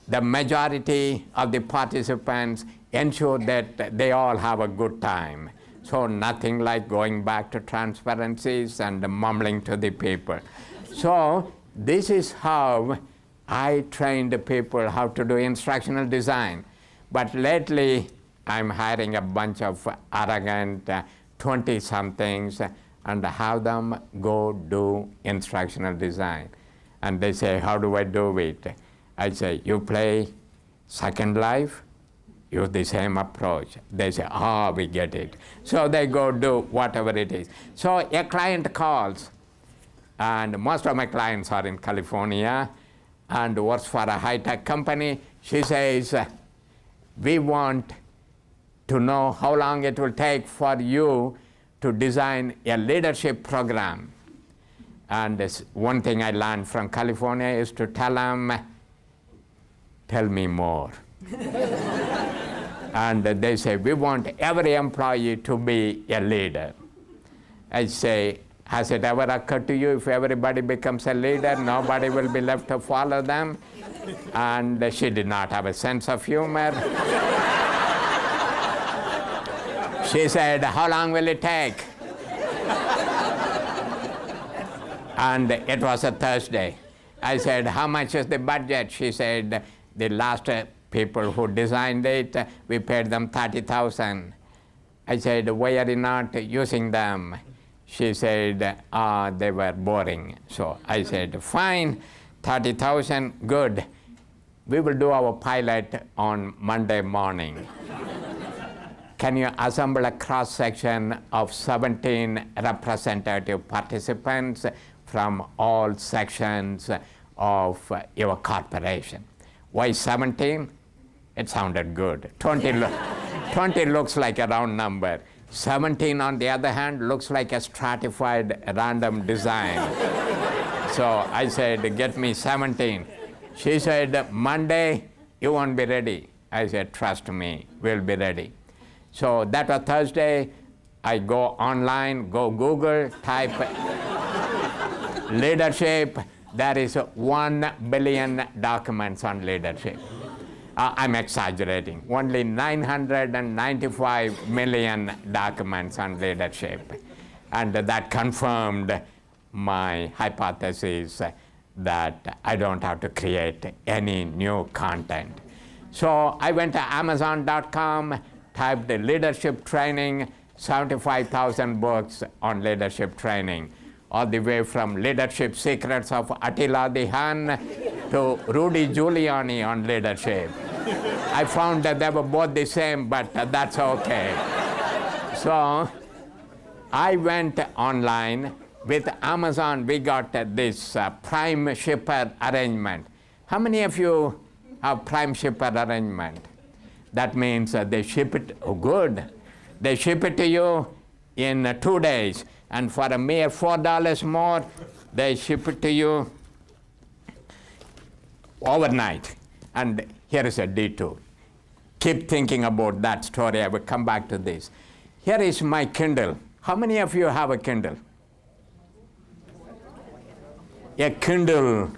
the majority of the participants, ensure that they all have a good time. So nothing like going back to transparencies and mumbling to the people. So this is how I trained people how to do instructional design. But lately, I'm hiring a bunch of arrogant 20-somethings and have them go do instructional design. And they say, how do I do it? I say, you play Second Life, use the same approach. They say, we get it. So they go do whatever it is. So a client calls, and most of my clients are in California and works for a high-tech company. She says, we want to know how long it will take for you to design a leadership program. And this one thing I learned from California is to tell them, tell me more. And they say, we want every employee to be a leader. I say, has it ever occurred to you if everybody becomes a leader, nobody will be left to follow them? And she did not have a sense of humor. She said, how long will it take? And it was a Thursday. I said, how much is the budget? She said, the last people who designed it, we paid them $30,000. I said, why are you not using them? She said, they were boring. So I said, fine, $30,000, good. We will do our pilot on Monday morning. Can you assemble a cross-section of 17 representative participants from all sections of your corporation? Why 17? It sounded good. 20 looks like a round number. 17, on the other hand, looks like a stratified random design. So I said, get me 17. She said, Monday, you won't be ready. I said, trust me, we'll be ready. So that was Thursday. I go online, go Google, type leadership. There is 1 billion documents on leadership. I'm exaggerating. Only 995 million documents on leadership. And that confirmed my hypothesis that I don't have to create any new content. So I went to Amazon.com, typed leadership training, 75,000 books on leadership training, all the way from Leadership Secrets of Attila the Hun to Rudy Giuliani on leadership. I found that they were both the same, but that's okay. So I went online. With Amazon, we got this prime shipper arrangement. How many of you have prime shipper arrangement? That means they ship it, oh good, they ship it to you in 2 days, and for a mere $4 more, they ship it to you overnight. And here is a detour. Keep thinking about that story. I will come back to this. Here is my Kindle. How many of you have a Kindle? A Kindle.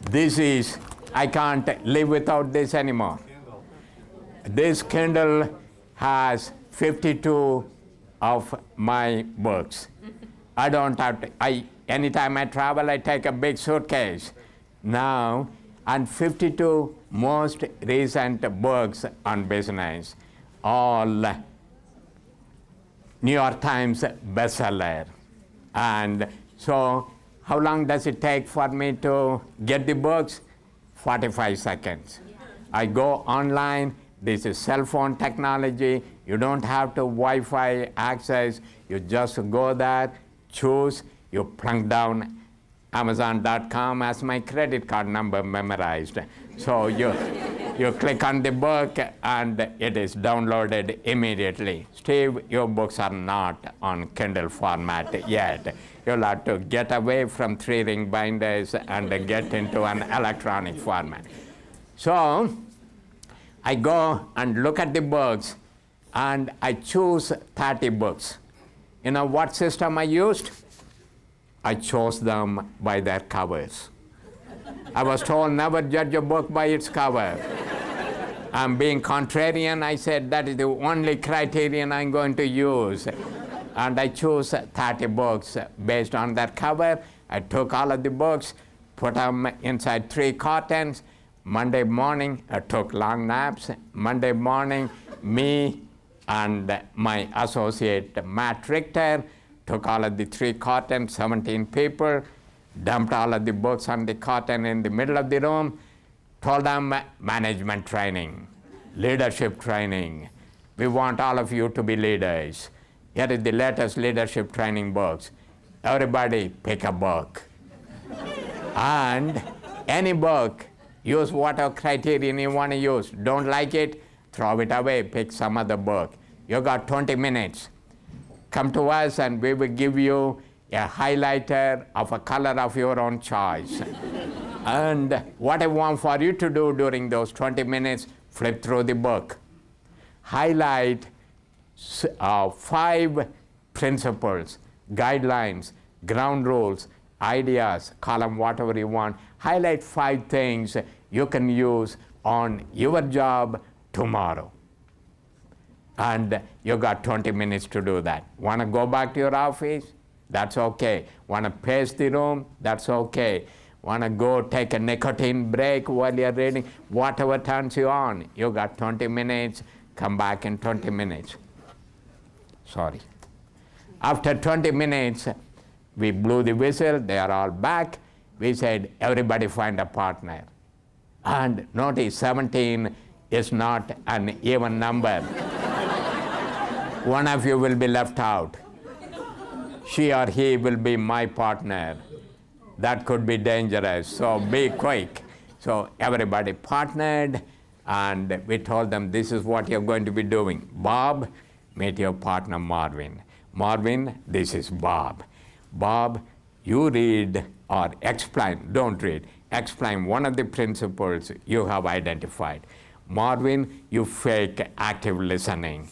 This is, I can't live without this anymore. This Kindle has 52 of my books. I don't have to, anytime I travel, I take a big suitcase. Now, and 52 most recent books on business, all New York Times bestseller. And so, how long does it take for me to get the books? 45 seconds. I go online. This is cell phone technology. You don't have to Wi-Fi access. You just go there, choose, you plunk down Amazon.com as my credit card number memorized. So you click on the book and it is downloaded immediately. Steve, your books are not on Kindle format yet. You'll have to get away from 3-ring binders and get into an electronic format. So I go and look at the books and I choose 30 books. You know what system I used? I chose them by their covers. I was told never judge a book by its cover. I'm being contrarian. I said that is the only criterion I'm going to use. And I chose 30 books based on that cover. I took all of the books, put them inside 3 cartons. Monday morning, I took long naps. Monday morning, me and my associate Matt Richter took all of the 3 cartons, 17 people, dumped all of the books on the carton in the middle of the room, told them management training, leadership training. We want all of you to be leaders. Here is the latest leadership training books. Everybody pick a book. And any book, use whatever criterion you want to use. Don't like it, throw it away, pick some other book. You got 20 minutes. Come to us and we will give you a highlighter of a color of your own choice. And what I want for you to do during those 20 minutes, flip through the book. Highlight 5 principles, guidelines, ground rules, ideas, call them whatever you want. Highlight 5 things you can use on your job tomorrow. And you got 20 minutes to do that. Want to go back to your office? That's okay. Want to pace the room? That's okay. Want to go take a nicotine break while you're reading? Whatever turns you on. You got 20 minutes. Come back in 20 minutes. Sorry. After 20 minutes, we blew the whistle. They are all back. We said, everybody find a partner. And notice 17 is not an even number. One of you will be left out. She or he will be my partner. That could be dangerous, so be quick. So everybody partnered, And we told them, this is what you're going to be doing. Bob, meet your partner Marvin. Marvin, this is Bob. Bob, you read or explain, don't read, explain one of the principles you have identified. Marvin, you fake active listening.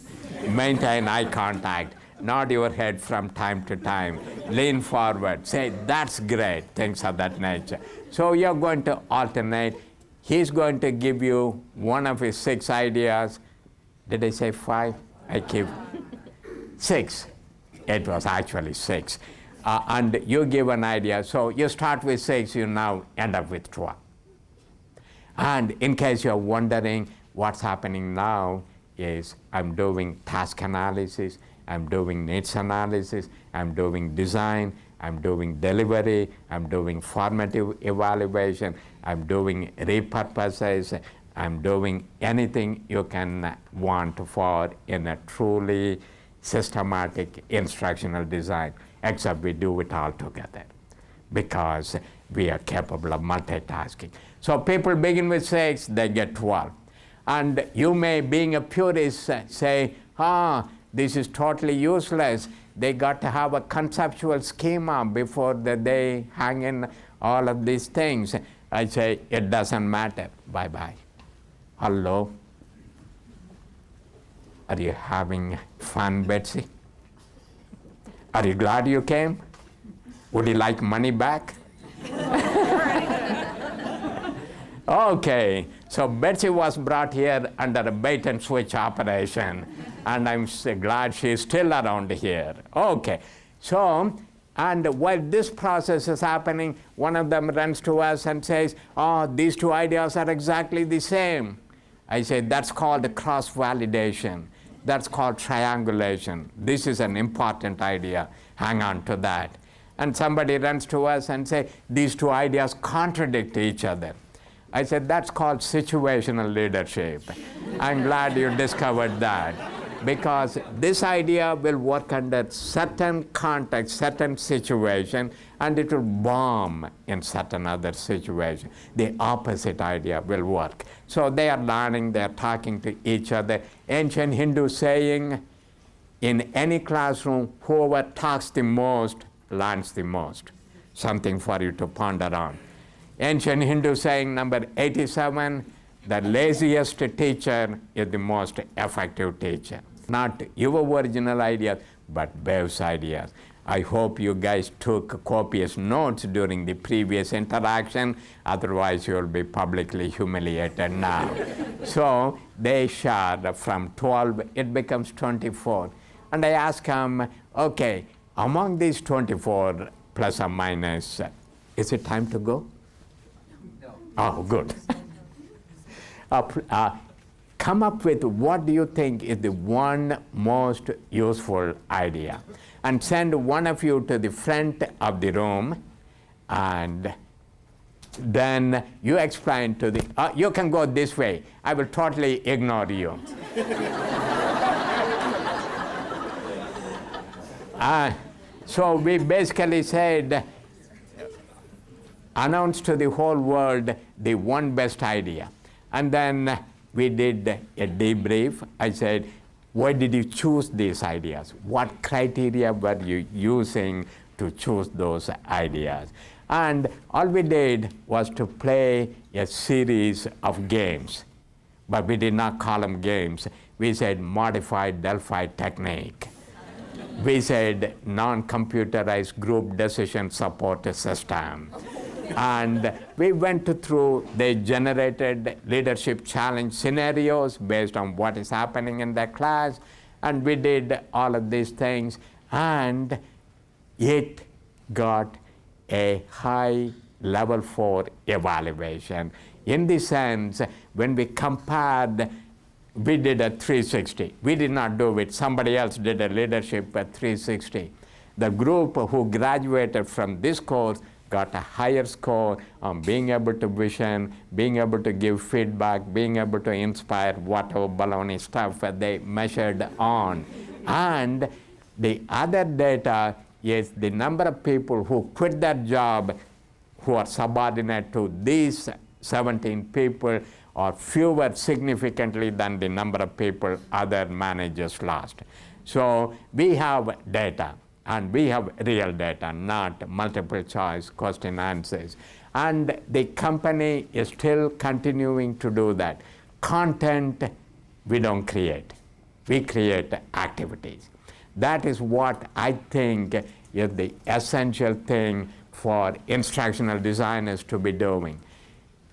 Maintain eye contact. Nod your head from time to time. Lean forward. Say, that's great. Things of that nature. So you're going to alternate. He's going to give you one of his 6 ideas. Did I say 5? I keep 6. It was actually 6. And you give an idea. So you start with 6, you now end up with 12. And in case you're wondering what's happening now is I'm doing task analysis, I'm doing needs analysis, I'm doing design, I'm doing delivery, I'm doing formative evaluation, I'm doing repurposes, I'm doing anything you can want for in a truly systematic instructional design, except we do it all together because we are capable of multitasking. So people begin with 6, they get 12. And you may, being a purist, say, this is totally useless. They got to have a conceptual schema before they hang in all of these things. I say, it doesn't matter. Bye-bye. Hello? Are you having fun, Betsy? Are you glad you came? Would you like money back? Okay, so Betsy was brought here under a bait and switch operation, and I'm so glad she's still around here. Okay, so, and while this process is happening, one of them runs to us and says, these 2 ideas are exactly the same. I say, that's called cross-validation. That's called triangulation. This is an important idea. Hang on to that. And somebody runs to us and say, these 2 ideas contradict each other. I said, that's called situational leadership. I'm glad you discovered that, because this idea will work under certain context, certain situation, and it will bomb in certain other situation. The opposite idea will work. So they are learning, they are talking to each other. Ancient Hindu saying, in any classroom, whoever talks the most learns the most. Something for you to ponder on. Ancient Hindu saying number 87, the laziest teacher is the most effective teacher. Not your original ideas, but Bev's ideas. I hope you guys took copious notes during the previous interaction, otherwise you'll be publicly humiliated now. So they shared from 12, it becomes 24. And I ask them, okay, among these 24, plus or minus, is it time to go? Oh, good. Come up with what do you think is the one most useful idea. And send one of you to the front of the room, and then you explain to the, you can go this way. I will totally ignore you. So we basically said, announce to the whole world the one best idea. And then we did a debrief. I said, why did you choose these ideas? What criteria were you using to choose those ideas? And all we did was to play a series of games. But we did not call them games. We said modified Delphi technique. We said non-computerized group decision support system. And we went through, they generated leadership challenge scenarios based on what is happening in the class, and we did all of these things, and it got a high level 4 evaluation. In the sense, when we compared, we did a 360. We did not do it. Somebody else did a leadership at 360. The group who graduated from this course got a higher score on being able to vision, being able to give feedback, being able to inspire, whatever baloney stuff they measured on. And the other data is the number of people who quit their job who are subordinate to these 17 people or fewer significantly than the number of people other managers lost. So we have data, and we have real data, not multiple choice question answers. And the company is still continuing to do that. Content we don't create. We create activities. That is what I think is the essential thing for instructional designers to be doing.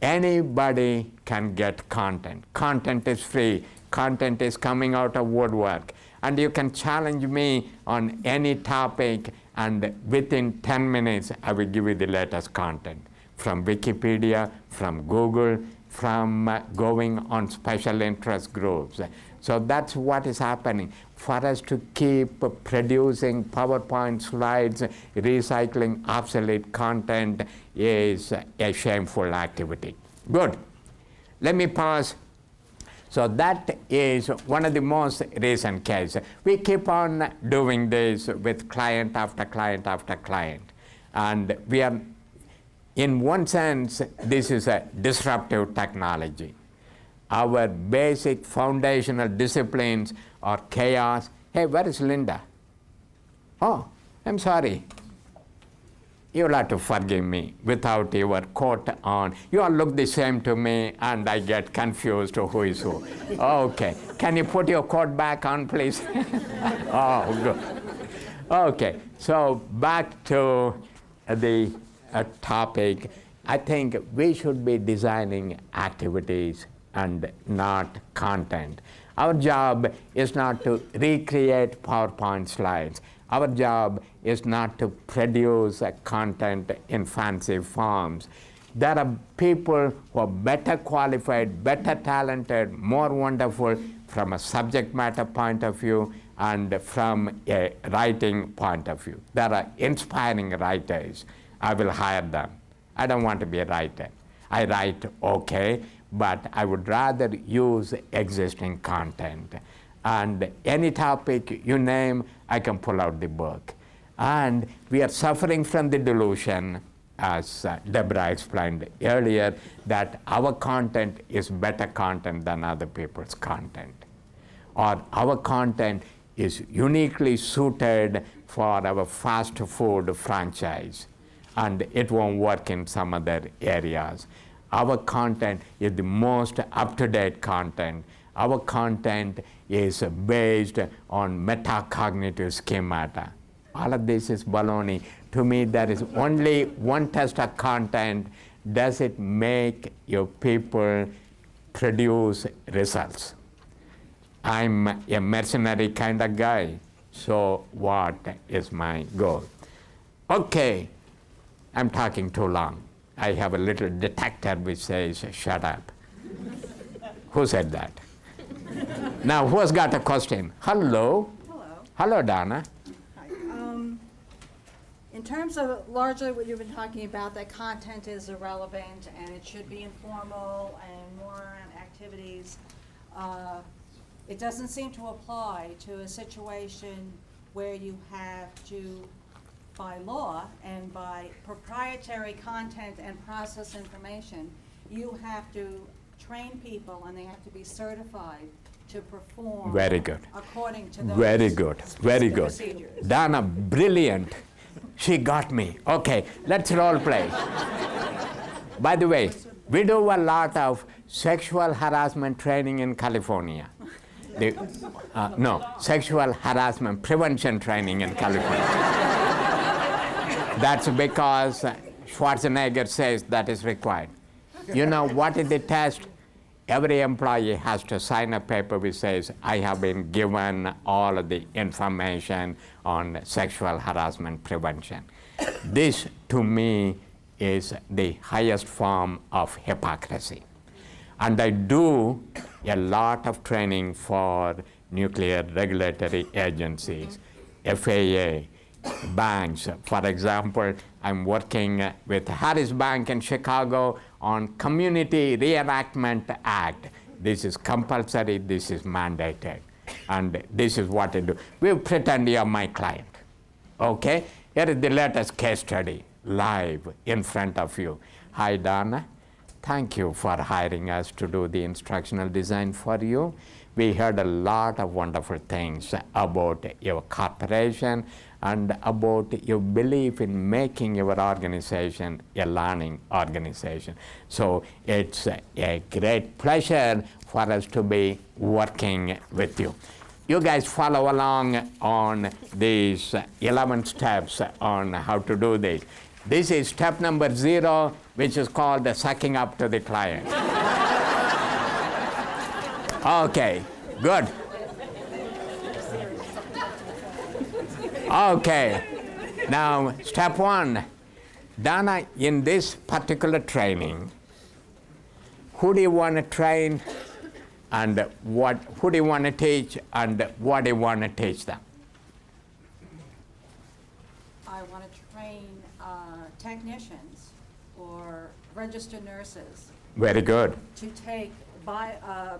Anybody can get content. Content is free. Content is coming out of woodwork. And you can challenge me on any topic, and within 10 minutes, I will give you the latest content from Wikipedia, from Google, from going on special interest groups. So that's what is happening. For us to keep producing PowerPoint slides, recycling obsolete content is a shameful activity. Good. Let me pause. So that is one of the most recent cases. We keep on doing this with client after client after client. And we are, in one sense, this is a disruptive technology. Our basic foundational disciplines are chaos. Hey, where is Linda? Oh, I'm sorry. You'll have to forgive me without your coat on. You all look the same to me, and I get confused who is who. Okay, can you put your coat back on, please? Oh, good. Okay, so back to the topic. I think we should be designing activities and not content. Our job is not to recreate PowerPoint slides. Our job is not to produce content in fancy forms. There are people who are better qualified, better talented, more wonderful from a subject matter point of view and from a writing point of view. There are inspiring writers. I will hire them. I don't want to be a writer. I write okay, but I would rather use existing content. And any topic you name, I can pull out the book. And we are suffering from the delusion, as Deborah explained earlier, that our content is better content than other people's content. Or our content is uniquely suited for our fast food franchise, and it won't work in some other areas. Our content is the most up-to-date content. Our content is based on metacognitive schemata. All of this is baloney. To me, there is only one test of content. Does it make your people produce results? I'm a mercenary kind of guy, so what is my goal? Okay, I'm talking too long. I have a little detector which says, shut up. Who said that? Now, who's got a question? Hello? Hello. Hello, Donna. Hi. In terms of largely what you've been talking about, that content is irrelevant and it should be informal and more around activities, it doesn't seem to apply to a situation where you have to, by law and by proprietary content and process information, you have to train people and they have to be certified to perform Very good. according to those Very good. Very good. procedures. Donna, brilliant. She got me. Okay, let's role play. By the way, we do a lot of sexual harassment training in California. No, sexual harassment prevention training in California. That's because Schwarzenegger says that is required. You know what is the test? Every employee has to sign a paper which says, I have been given all of the information on sexual harassment prevention. This, to me, is the highest form of hypocrisy. And I do a lot of training for nuclear regulatory agencies, FAA, banks. For example, I'm working with Harris Bank in Chicago on Community Reenactment Act. This is compulsory, this is mandated. And this is what I do. We pretend you're my client. Okay? Here is the latest case study, live in front of you. Hi, Donna. Thank you for hiring us to do the instructional design for you. We heard a lot of wonderful things about your corporation and about your belief in making your organization a learning organization. So it's a great pleasure for us to be working with you. You guys follow along on these 11 steps on how to do this. This is step number 0, which is called the sucking up to the client. Okay, good. Okay, now step 1. Donna, in this particular training, who do you want to train and who do you want to teach and what do you want to teach them? I want to train technicians or registered nurses Very good. to take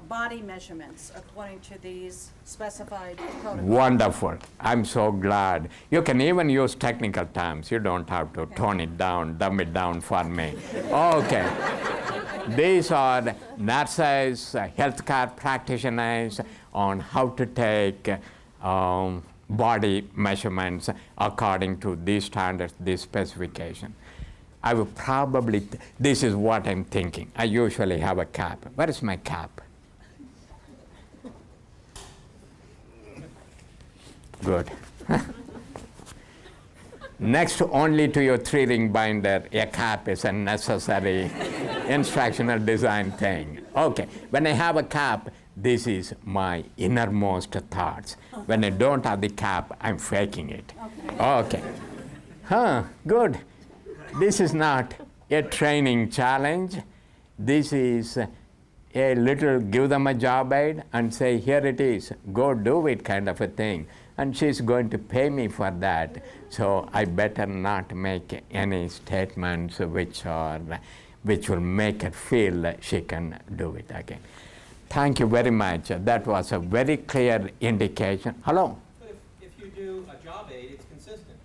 body measurements according to these specified protocols. Wonderful. I'm so glad. You can even use technical terms. You don't have to tone it down, dumb it down for me. Okay. These are nurses, healthcare practitioners on how to take body measurements according to these standards, these specifications. I will probably, this is what I'm thinking. I usually have a cap. Where is my cap? Good. Next only to your 3-ring binder, a cap is a necessary instructional design thing. Okay, when I have a cap, this is my innermost thoughts. When I don't have the cap, I'm faking it. Okay. Good. This is not a training challenge. This is a little give them a job aid and say, here it is, go do it kind of a thing. And she's going to pay me for that. So I better not make any statements which will make her feel she can do it again. Thank you very much. That was a very clear indication. Hello? But if you do a job aid, it's consistent.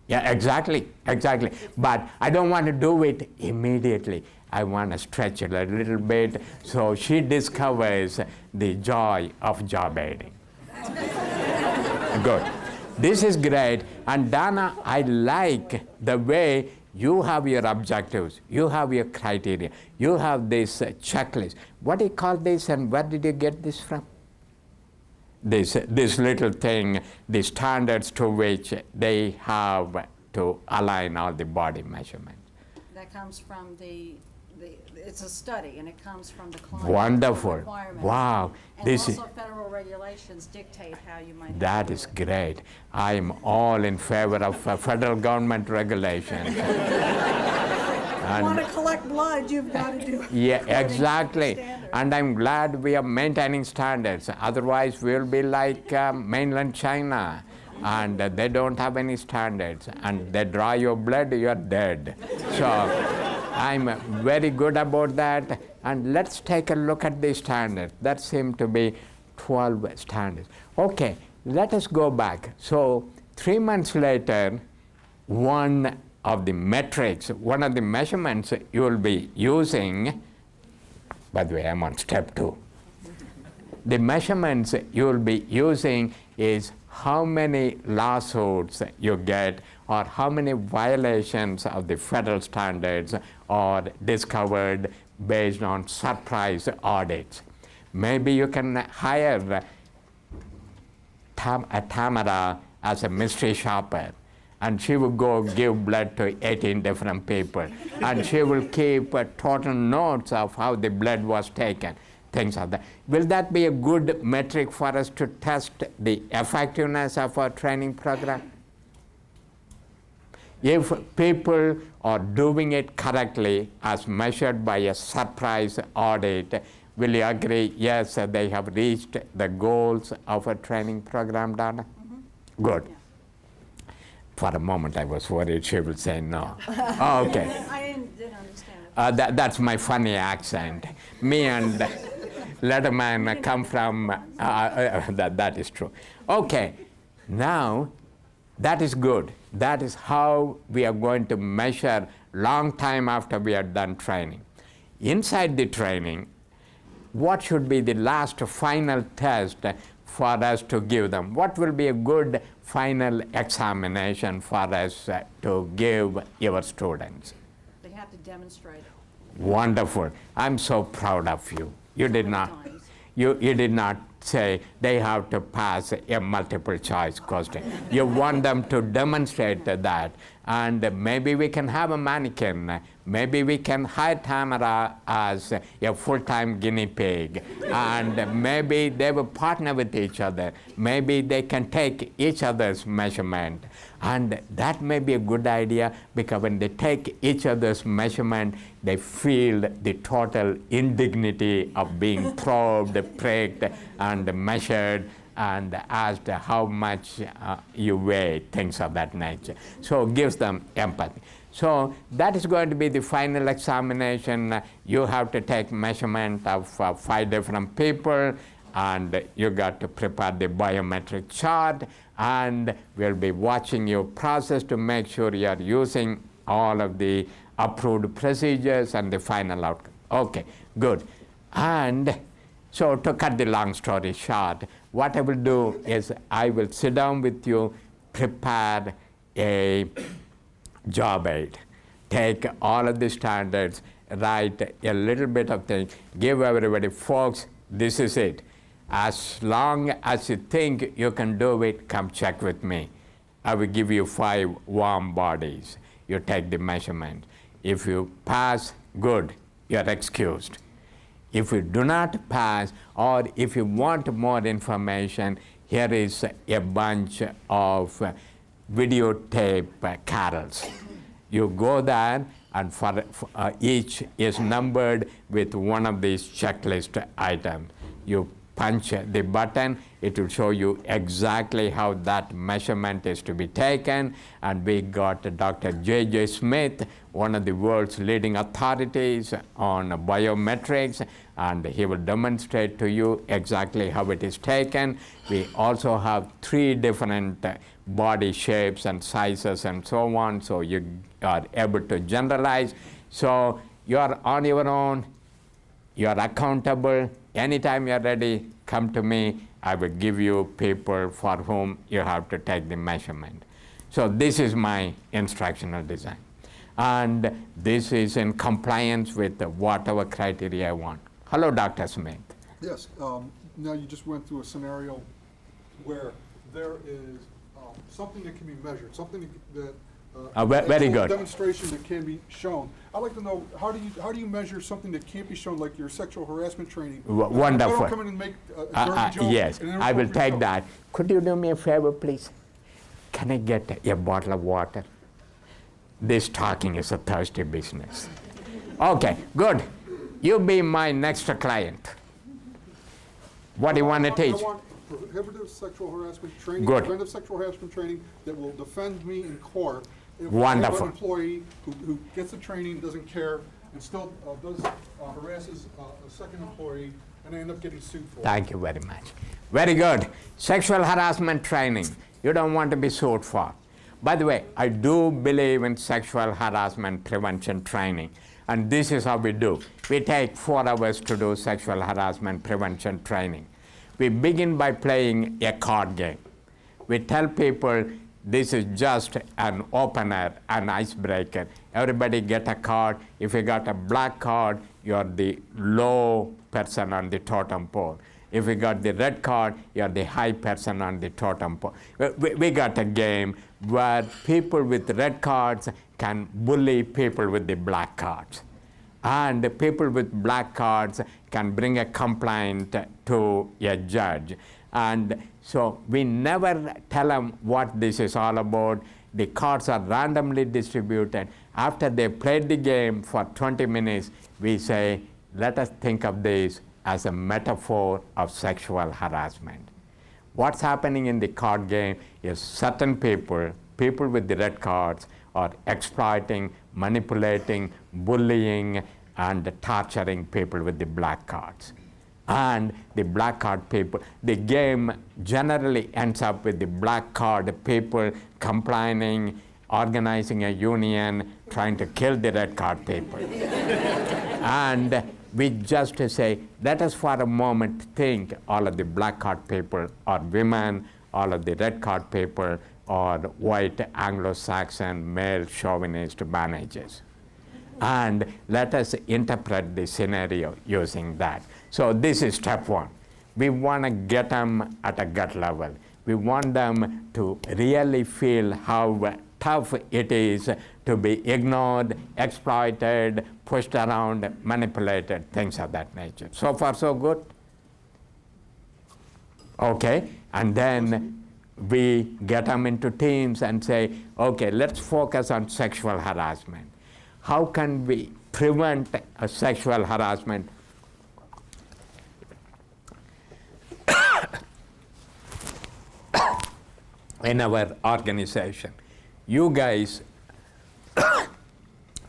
Yeah, exactly. But I don't want to do it immediately. I want to stretch it a little bit so she discovers the joy of job aiding. Good. This is great. And Donna, I like the way you have your objectives, you have your criteria, you have this checklist. What do you call this and where did you get this from? This little thing, the standards to which they have to align all the body measurements. That comes from it's a study, and it comes from the client. Wonderful. Requirements. Wow. And also federal regulations dictate how you might. That is great. I'm all in favor of federal government regulations. If you want to collect blood, you've got to do it. Yeah, according to exactly. standards. And I'm glad we are maintaining standards. Otherwise, we'll be like mainland China, and they don't have any standards. And they draw your blood, you're dead. So I'm very good about that. And let's take a look at the standards. That seem to be 12 standards. Okay, let us go back. So 3 months later, one of the metrics, one of the measurements you will be using, by the way, I'm on step 2. The measurements you will be using is how many lawsuits you get or how many violations of the federal standards are discovered based on surprise audits. Maybe you can hire Tamara as a mystery shopper, and she will go give blood to 18 different people, and she will keep total notes of how the blood was taken, things like that. Will that be a good metric for us to test the effectiveness of our training program? If people are doing it correctly as measured by a surprise audit, will you agree, yes, they have reached the goals of a training program, Donna? Mm-hmm. Good. Yeah. For a moment I was worried she will say no. Oh, okay. I didn't understand it. That's my funny accent. Me and Letterman come from, that is true. Okay, now that is good. That is how we are going to measure long time after we are done training. inside the training, what should be the last final test for us to give them? What will be a good final examination for us to give your students? They have to demonstrate it. Wonderful. I'm so proud of you. You did not. Times. You did not say they have to pass a multiple choice question. You want them to demonstrate that. And maybe we can have a mannequin. Maybe we can hire Tamara as a full-time guinea pig. And maybe they will partner with each other. Maybe they can take each other's measurement. And that may be a good idea, because when they take each other's measurement, they feel the total indignity of being probed, pricked, and measured, and asked how much you weigh, things of that nature. So it gives them empathy. So that is going to be the final examination. You have to take measurement of 5 different people, and you got to prepare the biometric chart, and we'll be watching your process to make sure you are using all of the approved procedures and the final outcome. Okay, good. And so to cut the long story short, what I will do is I will sit down with you, prepare a job aid, take all of the standards, write a little bit of thing, give everybody, folks, this is it. As long as you think you can do it, come check with me. I will give you 5 warm bodies. You take the measurement. If you pass, good, you're excused. If you do not pass, or if you want more information, here is a bunch of videotape carols. You go there, and for each is numbered with one of these checklist items. You punch the button, it will show you exactly how that measurement is to be taken. And we got Dr. J.J. Smith, one of the world's leading authorities on biometrics, and he will demonstrate to you exactly how it is taken. We also have 3 different body shapes and sizes and so on, so you are able to generalize. So you are on your own, you are accountable. Anytime you're ready, come to me. I will give you people for whom you have to take the measurement. So this is my instructional design. And this is in compliance with whatever criteria I want. Hello, Dr. Smith. Yes. Now you just went through a scenario where there is something that can be measured, something that very good. Demonstration that can be shown. I'd like to know, how do you measure something that can't be shown, like your sexual harassment training? Wonderful. I don't come in and make a dirty joke. Yes, and I will inappropriate take joke. that. Could you do me a favor, please? Can I get a bottle of water? This talking is a thirsty business. Okay, good. You be my next client. What do you want to teach? I want prohibitive sexual harassment training, Good. preventive sexual harassment training that will defend me in court. If Wonderful. I have an employee who gets the training, doesn't care, and still harasses a second employee, and I end up getting sued for it. Thank you very much. Very good. Sexual harassment training. You don't want to be sued for. By the way, I do believe in sexual harassment prevention training. And this is how we do. We take 4 hours to do sexual harassment prevention training. We begin by playing a card game. We tell people this is just an opener, an icebreaker. Everybody get a card. If you got a black card, you're the low person on the totem pole. If you got the red card, you're the high person on the totem pole. We got a game where people with red cards can bully people with the black cards. And the people with black cards can bring a complaint to a judge. And so we never tell them what this is all about. The cards are randomly distributed. After they played the game for 20 minutes, we say, let us think of this as a metaphor of sexual harassment. What's happening in the card game is certain people with the red cards, are exploiting, manipulating, bullying, and torturing people with the black cards. And the black card people, the game generally ends up with the black card people complaining, organizing a union, trying to kill the red card people. And we just say, let us for a moment think all of the black card people are women, all of the red card people are white Anglo-Saxon male chauvinist managers. And let us interpret the scenario using that. So this is step one. We want to get them at a gut level. We want them to really feel how tough it is to be ignored, exploited, pushed around, manipulated, things of that nature. So far, so good? Okay, and then we get them into teams and say, okay, let's focus on sexual harassment. How can we prevent a sexual harassment? In our organization? You guys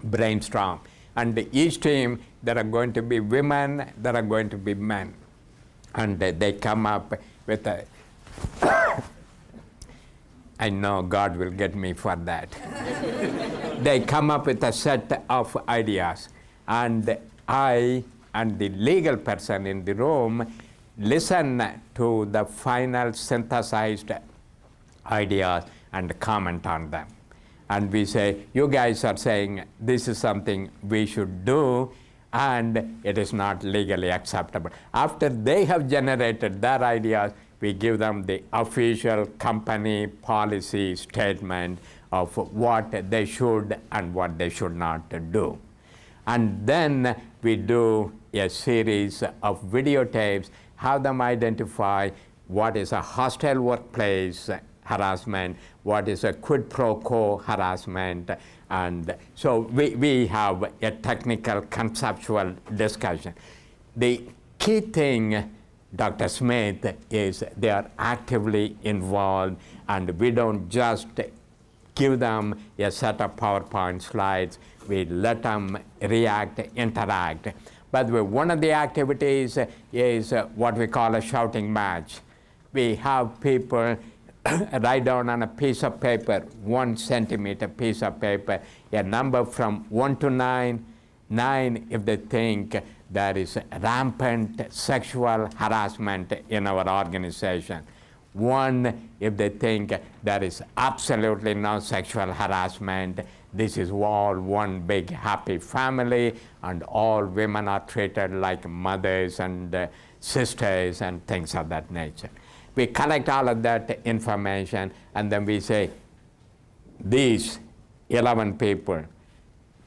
brainstorm, and each team there are going to be women, there are going to be men, and they come up with a I know God will get me for that. They come up with a set of ideas, and I and the legal person in the room listen to the final synthesized ideas and comment on them. And we say, you guys are saying this is something we should do, and it is not legally acceptable. After they have generated their ideas, we give them the official company policy statement of what they should and what they should not do. And then we do a series of videotapes, have them identify what is a hostile workplace harassment, what is a quid pro quo harassment, and so we have a technical conceptual discussion. The key thing, Dr. Smith, is they are actively involved, and we don't just give them a set of PowerPoint slides, we let them react, interact. By the way, one of the activities is what we call a shouting match. We have people write down on a piece of paper, 1 centimeter piece of paper, a number from 1 to 9, 9 if they think there is rampant sexual harassment in our organization. 1 if they think there is absolutely no sexual harassment. This is all one big happy family, and all women are treated like mothers and sisters and things of that nature. We collect all of that information, and then we say, these 11 people,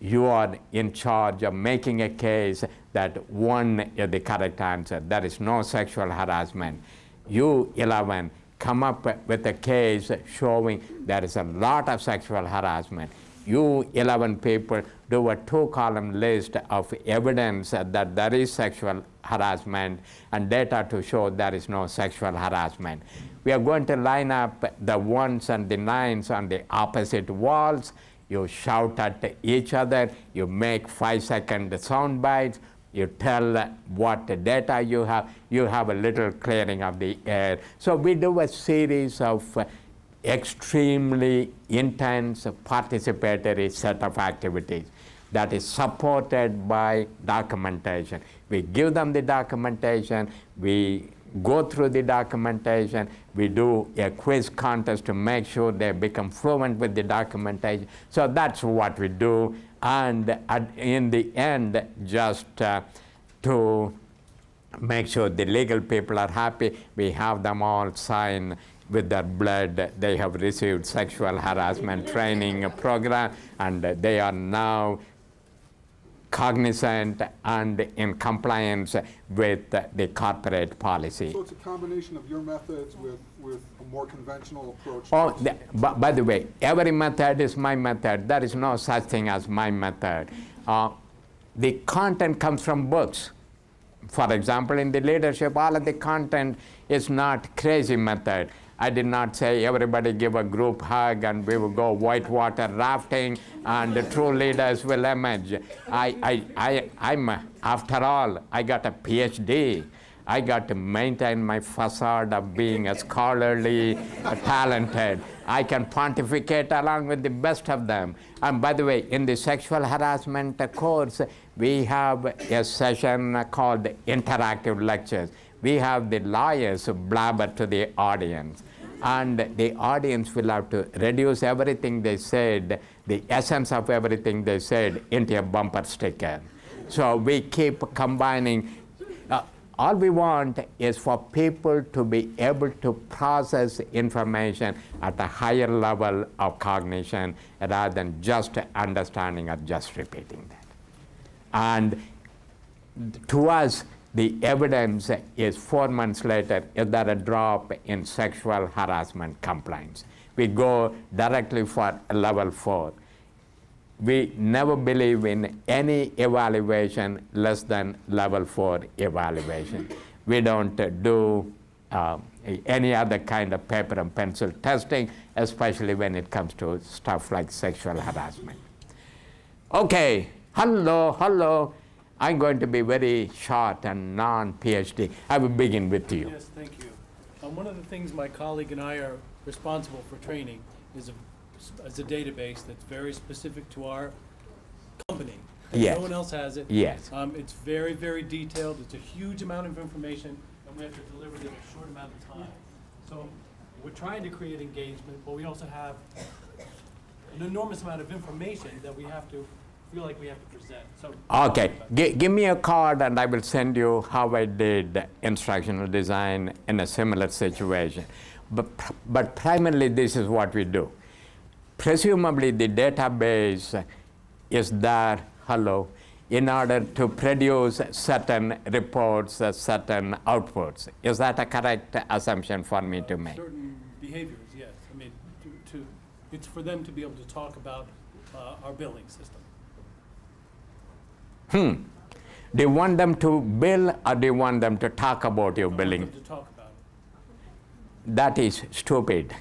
you are in charge of making a case that 1 is the correct answer. There is no sexual harassment. You 11 come up with a case showing there is a lot of sexual harassment. You 11 people do a 2-column list of evidence that there is sexual harassment and data to show there is no sexual harassment. We are going to line up the 1s and the 9s on the opposite walls. You shout at each other. You make 5-second sound bites. You tell what data you have. You have a little clearing of the air. So we do a series of extremely intense participatory set of activities that is supported by documentation. We give them the documentation, we go through the documentation, we do a quiz contest to make sure they become fluent with the documentation. So that's what we do, and in the end, just to make sure the legal people are happy, we have them all sign with their blood. They have received sexual harassment training program, and they are now cognizant and in compliance with the corporate policy. So it's a combination of your methods with a more conventional approach. Oh, by the way, every method is my method. There is no such thing as my method. The content comes from books. For example, in the leadership, all of the content is not crazy method. I did not say everybody give a group hug and we will go whitewater rafting and the true leaders will emerge. I'm after all, I got a PhD. I got to maintain my facade of being a scholarly, talented. I can pontificate along with the best of them. And by the way, in the sexual harassment course, we have a session called interactive lectures. We have the lawyers blabber to the audience. And the audience will have to reduce everything they said, the essence of everything they said, into a bumper sticker. So we keep combining. All we want is for people to be able to process information at a higher level of cognition rather than just understanding or just repeating that. And to us, the evidence is 4 months later, is there a drop in sexual harassment complaints. We go directly for level 4. We never believe in any evaluation less than level 4 evaluation. We don't do any other kind of paper and pencil testing, especially when it comes to stuff like sexual harassment. Okay, hello. I'm going to be very short and non-PhD. I will begin with you. Yes, thank you. One of the things my colleague and I are responsible for training is a database that's very specific to our company. Yes. No one else has it. Yes. It's very, very detailed. It's a huge amount of information, and we have to deliver it in a short amount of time. So we're trying to create engagement, but we also have an enormous amount of information that we have to feel like we have to present. So Okay, give me a card and I will send you how I did instructional design in a similar situation. But primarily this is what we do. Presumably the database is there, in order to produce certain reports, certain outputs. Is that a correct assumption for me to make? certain behaviors, yes. I mean, it's for them to be able to talk about our billing system. Do you want them to bill or do you want them to talk about your billing? I want them to talk about it. That is stupid.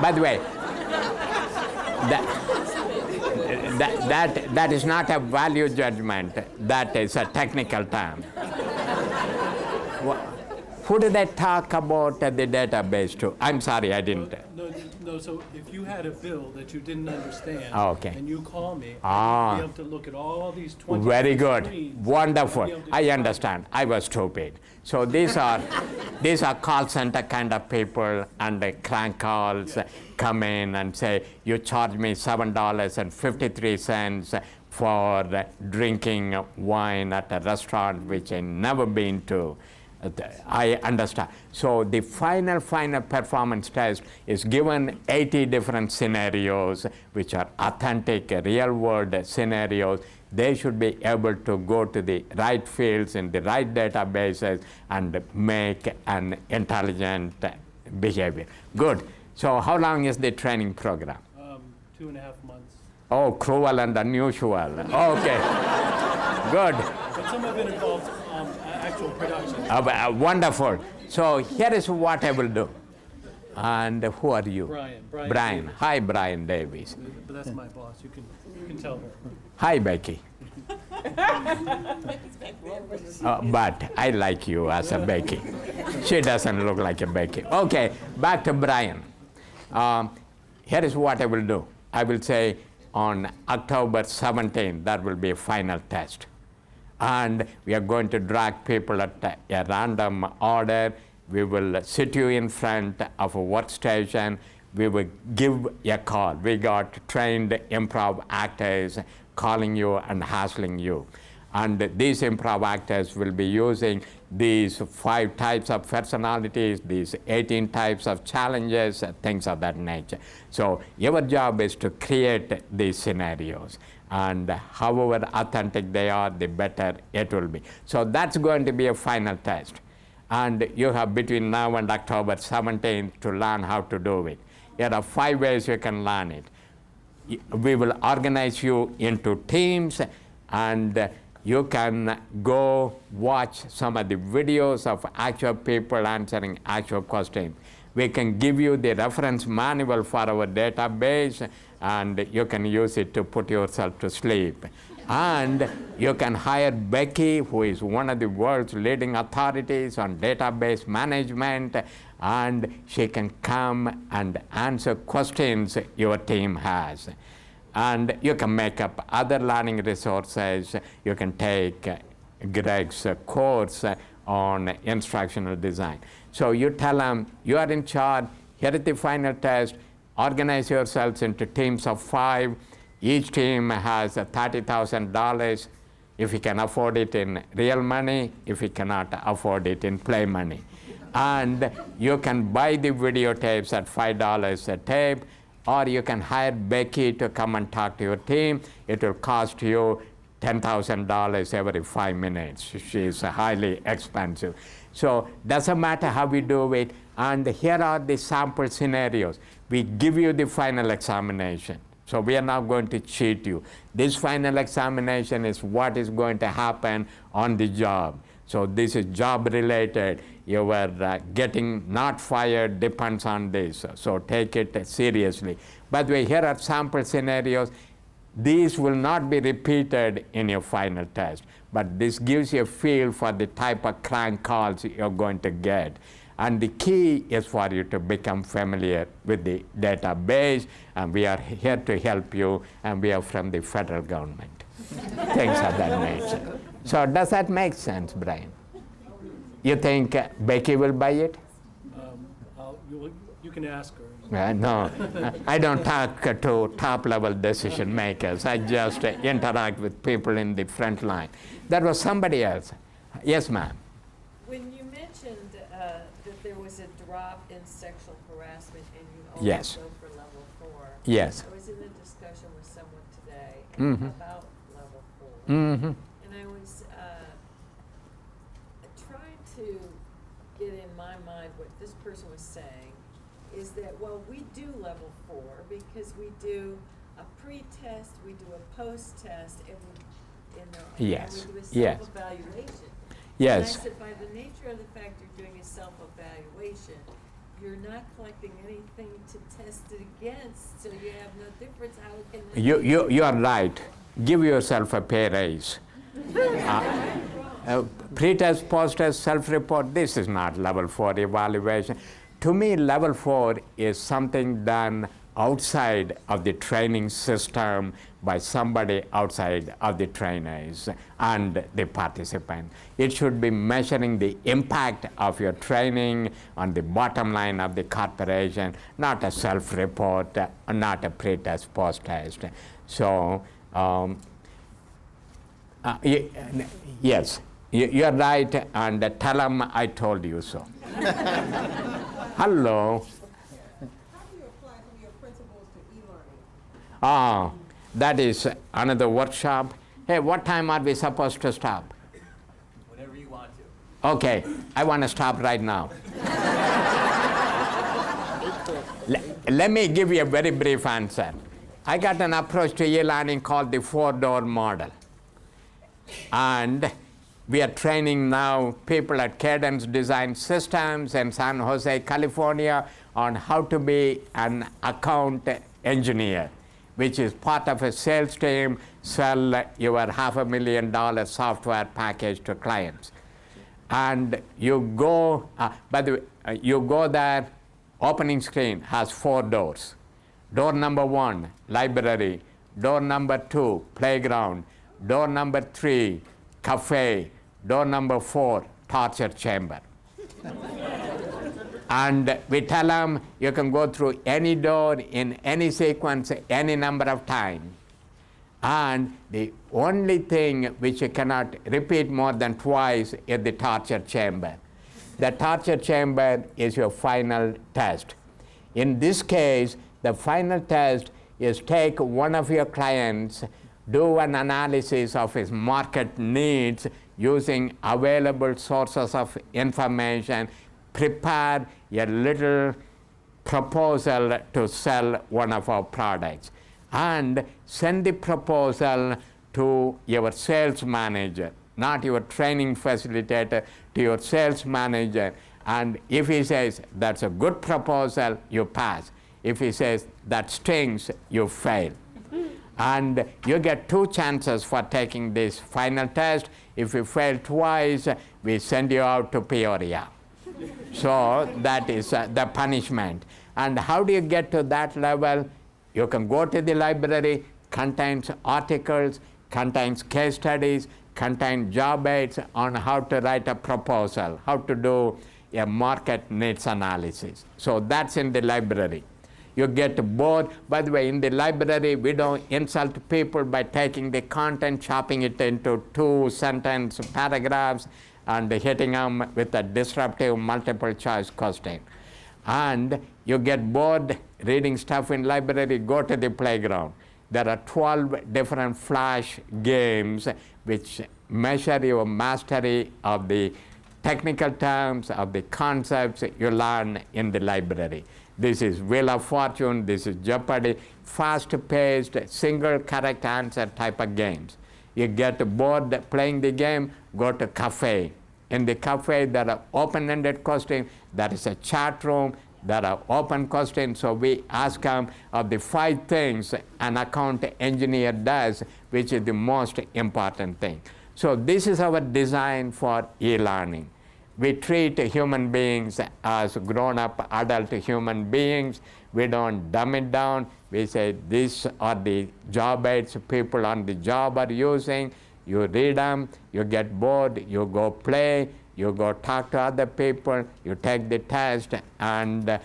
By the way, that is not a value judgment. That is a technical term. Who did they talk about the database to? I'm sorry, I didn't. No, so if you had a bill that you didn't understand, Okay. and you call me, Ah. I'd be able to look at all these 20 Very good. screens. Wonderful. I'd be able to I decide. understand. I was stupid. So these are call center kind of people, and the crank calls come in and say, you charge me $7.53 for drinking wine at a restaurant which I never been to. I understand. So the final performance test is given 80 different scenarios, which are authentic, real-world scenarios. They should be able to go to the right fields in the right databases and make an intelligent behavior. Good. So how long is the training program? 2.5 months. Oh, cruel and unusual. Okay. Good. But some of it involves actual production. Wonderful. So here is what I will do. And who are you? Brian Brian. Davis. Hi, Brian Davis. But that's my boss. You can tell her. Hi, Becky. But I like you as a Becky. She doesn't look like a Becky. Okay, back to Brian. Here is what I will do. I will say on October 17th, that will be a final test. And we are going to drag people at a random order. We will sit you in front of a workstation. We will give a call. We got trained improv actors calling you and hassling you. And these improv actors will be using these 5 types of personalities, these 18 types of challenges, things of that nature. So your job is to create these scenarios. And however authentic they are, the better it will be. So that's going to be a final test. And you have between now and October 17th to learn how to do it. There are 5 ways you can learn it. We will organize you into teams, and you can go watch some of the videos of actual people answering actual questions. We can give you the reference manual for our database, and you can use it to put yourself to sleep. And you can hire Becky, who is one of the world's leading authorities on database management, and she can come and answer questions your team has. And you can make up other learning resources. You can take Greg's course on instructional design. So you tell them, you are in charge, here is the final test, organize yourselves into teams of 5. Each team has $30,000 if you can afford it in real money, if you cannot afford it in play money. And you can buy the videotapes at $5 a tape, or you can hire Becky to come and talk to your team. It will cost you $10,000 every 5 minutes. She is highly expensive. So doesn't matter how we do it. And here are the sample scenarios. We give you the final examination. So we are not going to cheat you. This final examination is what is going to happen on the job. So this is job related. Your getting not fired depends on this. So take it seriously. By the way, here are sample scenarios. These will not be repeated in your final test, but this gives you a feel for the type of client calls you're going to get. And the key is for you to become familiar with the database, and we are here to help you, and we are from the federal government. Things of that nature. So does that make sense, Brian? You think Becky will buy it? You can ask her. No, I don't talk to top-level decision makers. I just interact with people in the front line. That was somebody else. Yes, ma'am. When you mentioned that there was a drop in sexual harassment and you only Yes. go for level 4. Yes. I was in a discussion with someone today about level 4. Mm-hmm. And I was trying to get in my mind what this person was saying is that, well, we do level 4 because we do a pre-test, we do a post-test, and Yes. and we do a Yes. self-evaluation. Yes. And I said, by the nature of the fact you're doing a self-evaluation, you're not collecting anything to test it against, so you have no difference. How can that You are right. Give yourself a pay raise. Pre-test, post-test, self-report, this is not level 4 evaluation. To me, level 4 is something done outside of the training system by somebody outside of the trainers and the participant. It should be measuring the impact of your training on the bottom line of the corporation, not a self-report, not a pre-test, post-test. So, yes, you're right, and tell them I told you so. Hello. How do you apply some of your principles to e-learning? That is another workshop. Hey, what time are we supposed to stop? Whenever you want to. Okay, I want to stop right now. Let me give you a very brief answer. I got an approach to e-learning called the 4-door model. And we are training now people at Cadence Design Systems in San Jose, California, on how to be an account engineer, which is part of a sales team, sell your $500,000 software package to clients. And you go, by the way, you go there, opening screen has 4 doors. Door number 1, library. Door number 2, playground. Door number 3, cafe. Door number 4, torture chamber. And we tell them you can go through any door in any sequence any number of times. And the only thing which you cannot repeat more than twice is the torture chamber. The torture chamber is your final test. In this case, the final test is take one of your clients, do an analysis of his market needs using available sources of information, prepare a little proposal to sell one of our products, and send the proposal to your sales manager, not your training facilitator, to your sales manager. And if he says, that's a good proposal, you pass. If he says, that stinks, you fail. And you get 2 chances for taking this final test. If you fail twice, we send you out to Peoria. So that is the punishment. And how do you get to that level? You can go to the library, contains articles, contains case studies, contains job aids on how to write a proposal, how to do a market needs analysis. So that's in the library. You get bored. By the way, in the library, we don't insult people by taking the content, chopping it into 2-sentence paragraphs, and hitting them with a disruptive multiple choice question. And you get bored reading stuff in library, go to the playground. There are 12 different flash games which measure your mastery of the technical terms, of the concepts you learn in the library. This is Wheel of Fortune, this is Jeopardy, fast-paced, single correct answer type of games. You get bored playing the game, go to cafe. In the cafe, there are open-ended questions, there is a chat room, there are open questions. So we ask them of the 5 things an account engineer does, which is the most important thing. So this is our design for e-learning. We treat human beings as grown-up adult human beings. We don't dumb it down. We say these are the job aids people on the job are using. You read them, you get bored, you go play, you go talk to other people, you take the test, and by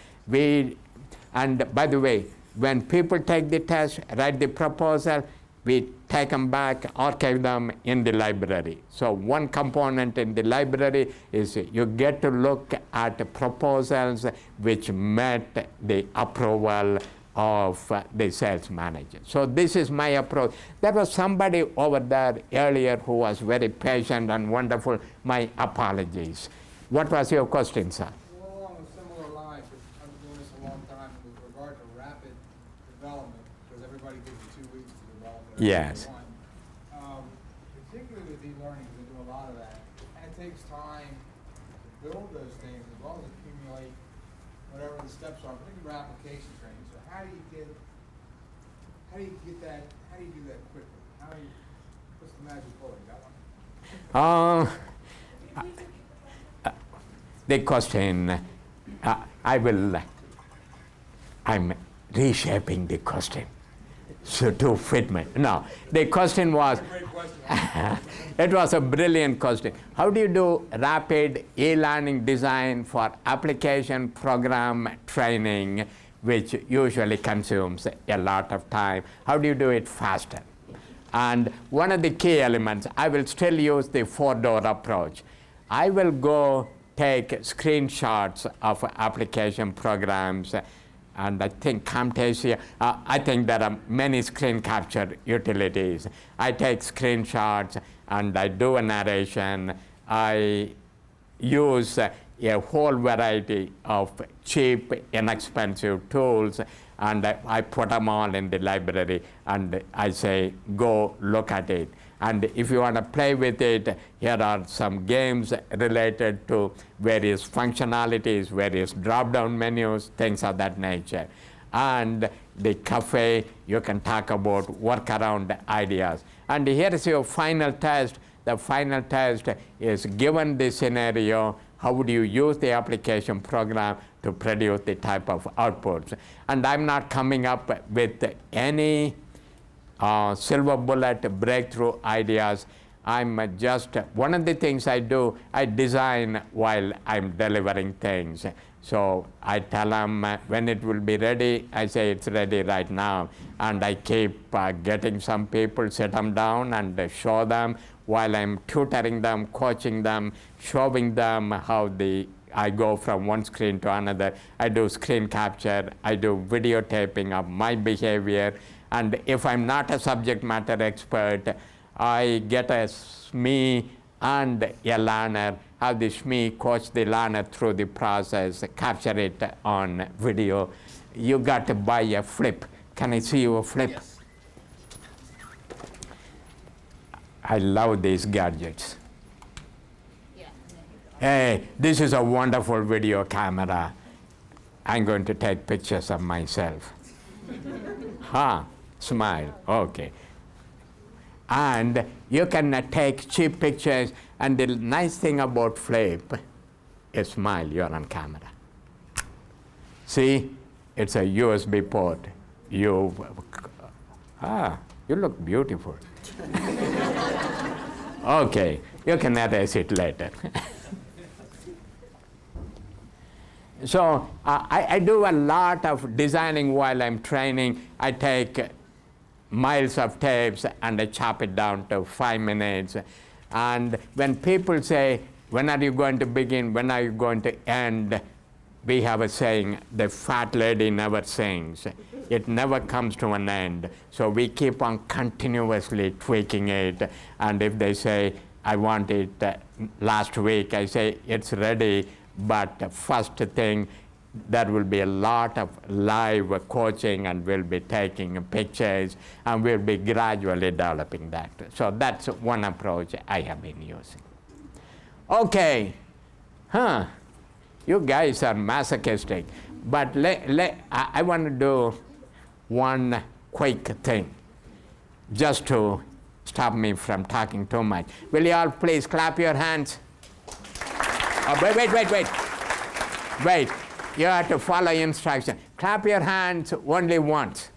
the way, when people take the test, write the proposal, we take them back, archive them in the library. So one component in the library is you get to look at proposals which met the approval of the sales manager. So this is my approach. There was somebody over there earlier who was very patient and wonderful. My apologies. What was your question, sir? Well, along a similar line, because I've been doing this a long time with regard to rapid development, because everybody gives you 2 weeks to develop it. Yes. Particularly with e-learning, because they do a lot of that, and it takes time to build those things as well as accumulate whatever the steps are, particularly application training. So how do you do that quickly? What's the magic bullet? You got one? The question, I'm reshaping the question so to fit me. No, the question was, it was a brilliant question. How do you do rapid e-learning design for application program training, which usually consumes a lot of time? How do you do it faster? And one of the key elements, I will still use the 4-door approach. I will go take screenshots of application programs, and I think Camtasia, I think there are many screen capture utilities. I take screenshots and I do a narration. I use a whole variety of cheap, inexpensive tools, and I put them all in the library, and I say, go look at it. And if you want to play with it, here are some games related to various functionalities, various drop-down menus, things of that nature. And the cafe, you can talk about workaround ideas. And here is your final test. The final test is, given the scenario, how would you use the application program to produce the type of outputs? And I'm not coming up with any silver bullet breakthrough ideas. I'm just, one of the things I do, I design while I'm delivering things. So I tell them when it will be ready, I say it's ready right now. And I keep getting some people, sit them down and show them while I'm tutoring them, coaching them, showing them how I go from one screen to another. I do screen capture, I do videotaping of my behavior. And if I'm not a subject matter expert, I get a SME and a learner, have the SME coach the learner through the process, capture it on video. You got to buy a flip. Can I see your flip? Yes. I love these gadgets. Hey, this is a wonderful video camera. I'm going to take pictures of myself. Smile, okay. And you can take cheap pictures, and the nice thing about flip is smile, you're on camera. See, it's a USB port. You look beautiful. Okay, you can erase it later. So I do a lot of designing while I'm training. I take miles of tapes and I chop it down to 5 minutes. And when people say, when are you going to begin, when are you going to end, we have a saying, the fat lady never sings. It never comes to an end. So we keep on continuously tweaking it. And if they say, I want it last week, I say, it's ready. But first thing, there will be a lot of live coaching, and we'll be taking pictures, and we'll be gradually developing that. So that's one approach I have been using. Okay, you guys are masochistic, but I want to do one quick thing, just to stop me from talking too much. Will you all please clap your hands? Oh, wait. You have to follow instruction. Clap your hands only once.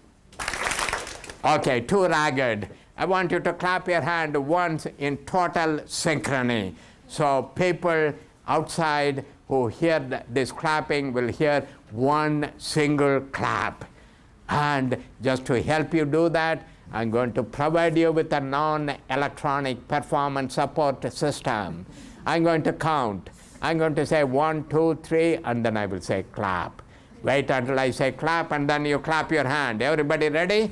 Okay, too ragged. I want you to clap your hand once in total synchrony. So people outside who hear this clapping will hear one single clap. And just to help you do that, I'm going to provide you with a non-electronic performance support system. I'm going to count. I'm going to say 1, 2, 3, and then I will say clap. Wait until I say clap, and then you clap your hand. Everybody ready?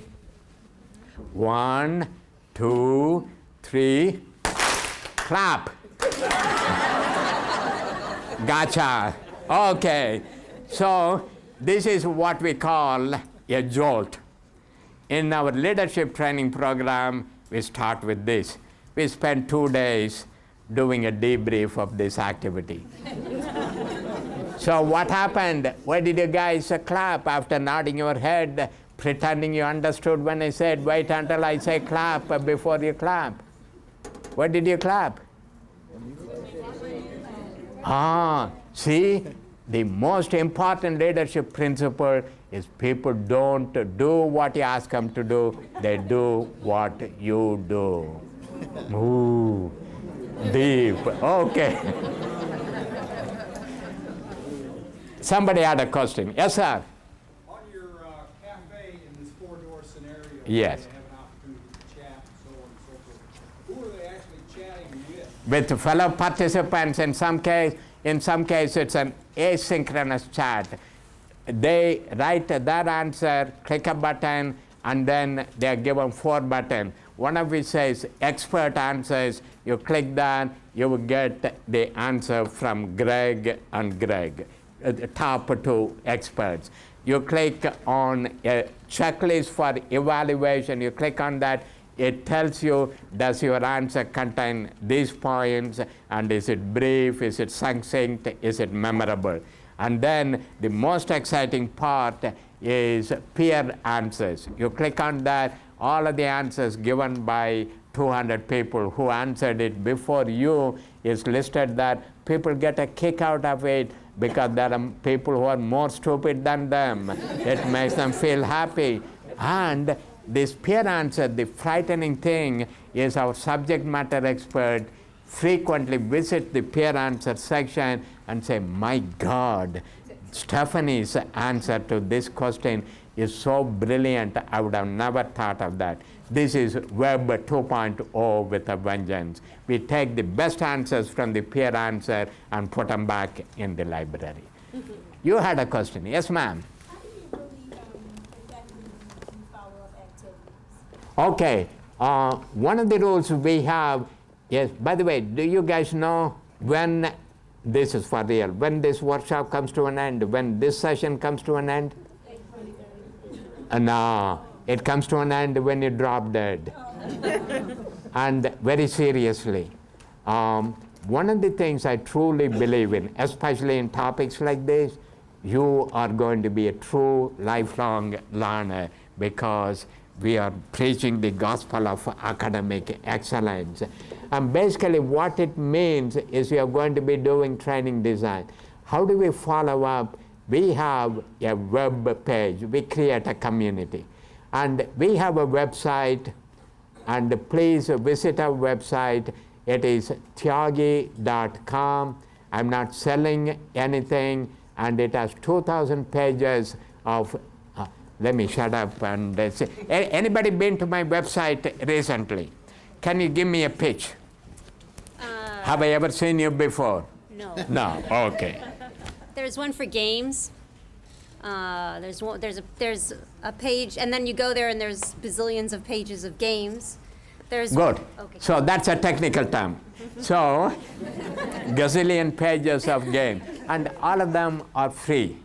1, 2, 3, clap. Gotcha. Okay. So this is what we call a jolt. In our leadership training program, we start with this. We spend 2 days doing a debrief of this activity. So what happened? Why did you guys clap after nodding your head, pretending you understood when I said, wait until I say clap before you clap? Why did you clap? See, the most important leadership principle is people don't do what you ask them to do, they do what you do. Ooh. Deep. Okay. Somebody had a question. Yes, sir. On your cafe in this 4-door scenario, yes. They have an opportunity to chat and so on and so forth. Who are they actually chatting with? With fellow participants. In some case, it's an asynchronous chat. They write their answer, click a button, and then they are given 4 buttons. One of which says expert answers. You click that, you will get the answer from Greg and Greg, the top 2 experts. You click on a checklist for evaluation. You click on that. It tells you, does your answer contain these points, and is it brief, is it succinct, is it memorable? And then the most exciting part is peer answers. You click on that. All of the answers given by 200 people who answered it before you is listed that. People get a kick out of it because there are people who are more stupid than them. It makes them feel happy. And this peer answer, the frightening thing is our subject matter expert frequently visit the peer answer section and say, my God, Stephanie's answer to this question is so brilliant, I would have never thought of that. This is Web 2.0 with a vengeance. We take the best answers from the peer answer and put them back in the library. You had a question. Yes, ma'am. How do you really exactly do follow-up activities? Okay. One of the rules we have is, by the way, do you guys know when this is for real, when this workshop comes to an end, when this session comes to an end? No, it comes to an end when you drop dead. And very seriously, one of the things I truly believe in, especially in topics like this, you are going to be a true lifelong learner, because we are preaching the gospel of academic excellence. And basically what it means is we are going to be doing training design. How do we follow up? We have a web page. We create a community. And we have a website, and please visit our website. It is Thiagi.com. I'm not selling anything, and it has 2,000 pages of, let me shut up and say, anybody been to my website recently? Can you give me a pitch? Have I ever seen you before? No. No, okay. There's one for games. There's a page, and then you go there and there's bazillions of pages of games. There's Good. Okay. So that's a technical term. So, gazillion pages of game, and all of them are free.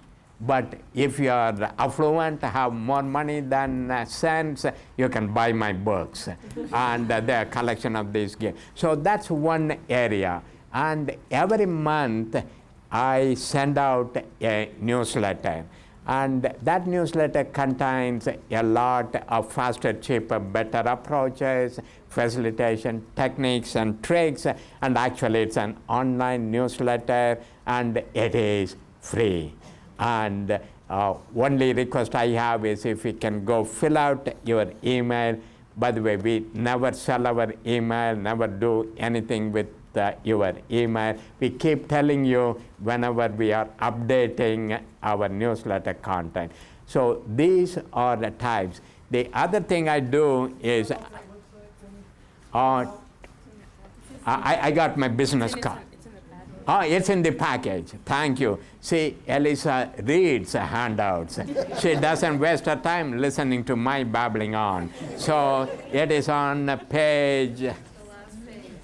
But if you are affluent, have more money than sense, you can buy my books and the collection of these games. So that's one area. And every month, I send out a newsletter. And that newsletter contains a lot of faster, cheaper, better approaches, facilitation techniques and tricks. And actually, it's an online newsletter, and it is free. And only request I have is if you can go fill out your email. By the way, we never sell our email, never do anything with your email. We keep telling you whenever we are updating our newsletter content. So these are the types. The other thing I do is I got my business card. Oh, it's in the package. Thank you. See, Elisa reads handouts. She doesn't waste her time listening to my babbling on. So it is on page,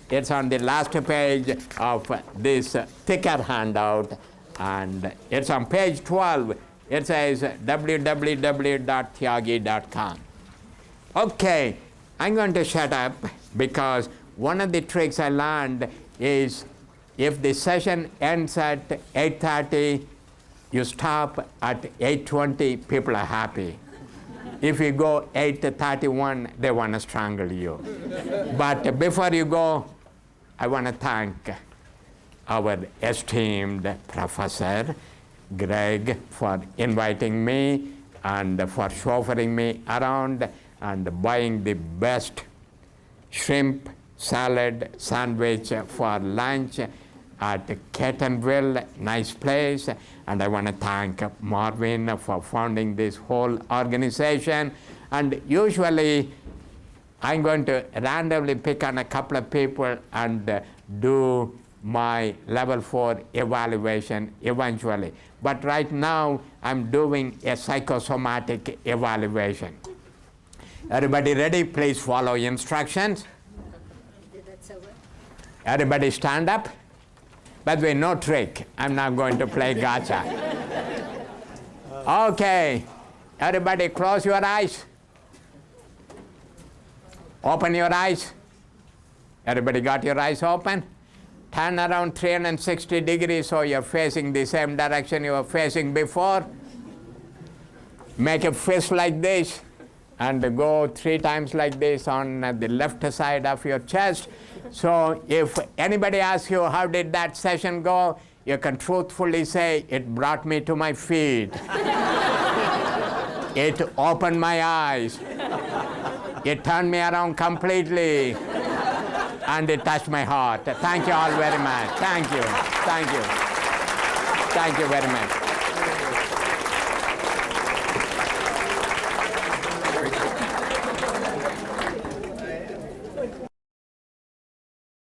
it's on the last page of this thicker handout, and it's on page 12. It says www.thiagi.com. Okay, I'm going to shut up because one of the tricks I learned is if the session ends at 8:30, you stop at 8:20, people are happy. If you go 8:31, they want to strangle you. But before you go, I want to thank our esteemed professor, Greg, for inviting me and for chauffeuring me around and buying the best shrimp salad sandwich for lunch at Catonville, nice place. And I want to thank Marvin for founding this whole organization. And usually I'm going to randomly pick on a couple of people and do my level 4 evaluation eventually. But right now I'm doing a psychosomatic evaluation. Everybody ready? Please follow instructions. Everybody stand up. By the way, no trick. I'm not going to play gotcha. Okay. Everybody close your eyes. Open your eyes. Everybody got your eyes open? Turn around 360 degrees so you're facing the same direction you were facing before. Make a fist like this and go 3 times like this on the left side of your chest. So if anybody asks you, how did that session go? You can truthfully say, it brought me to my feet. It opened my eyes. It turned me around completely. And it touched my heart. Thank you all very much. Thank you. Thank you. Thank you very much.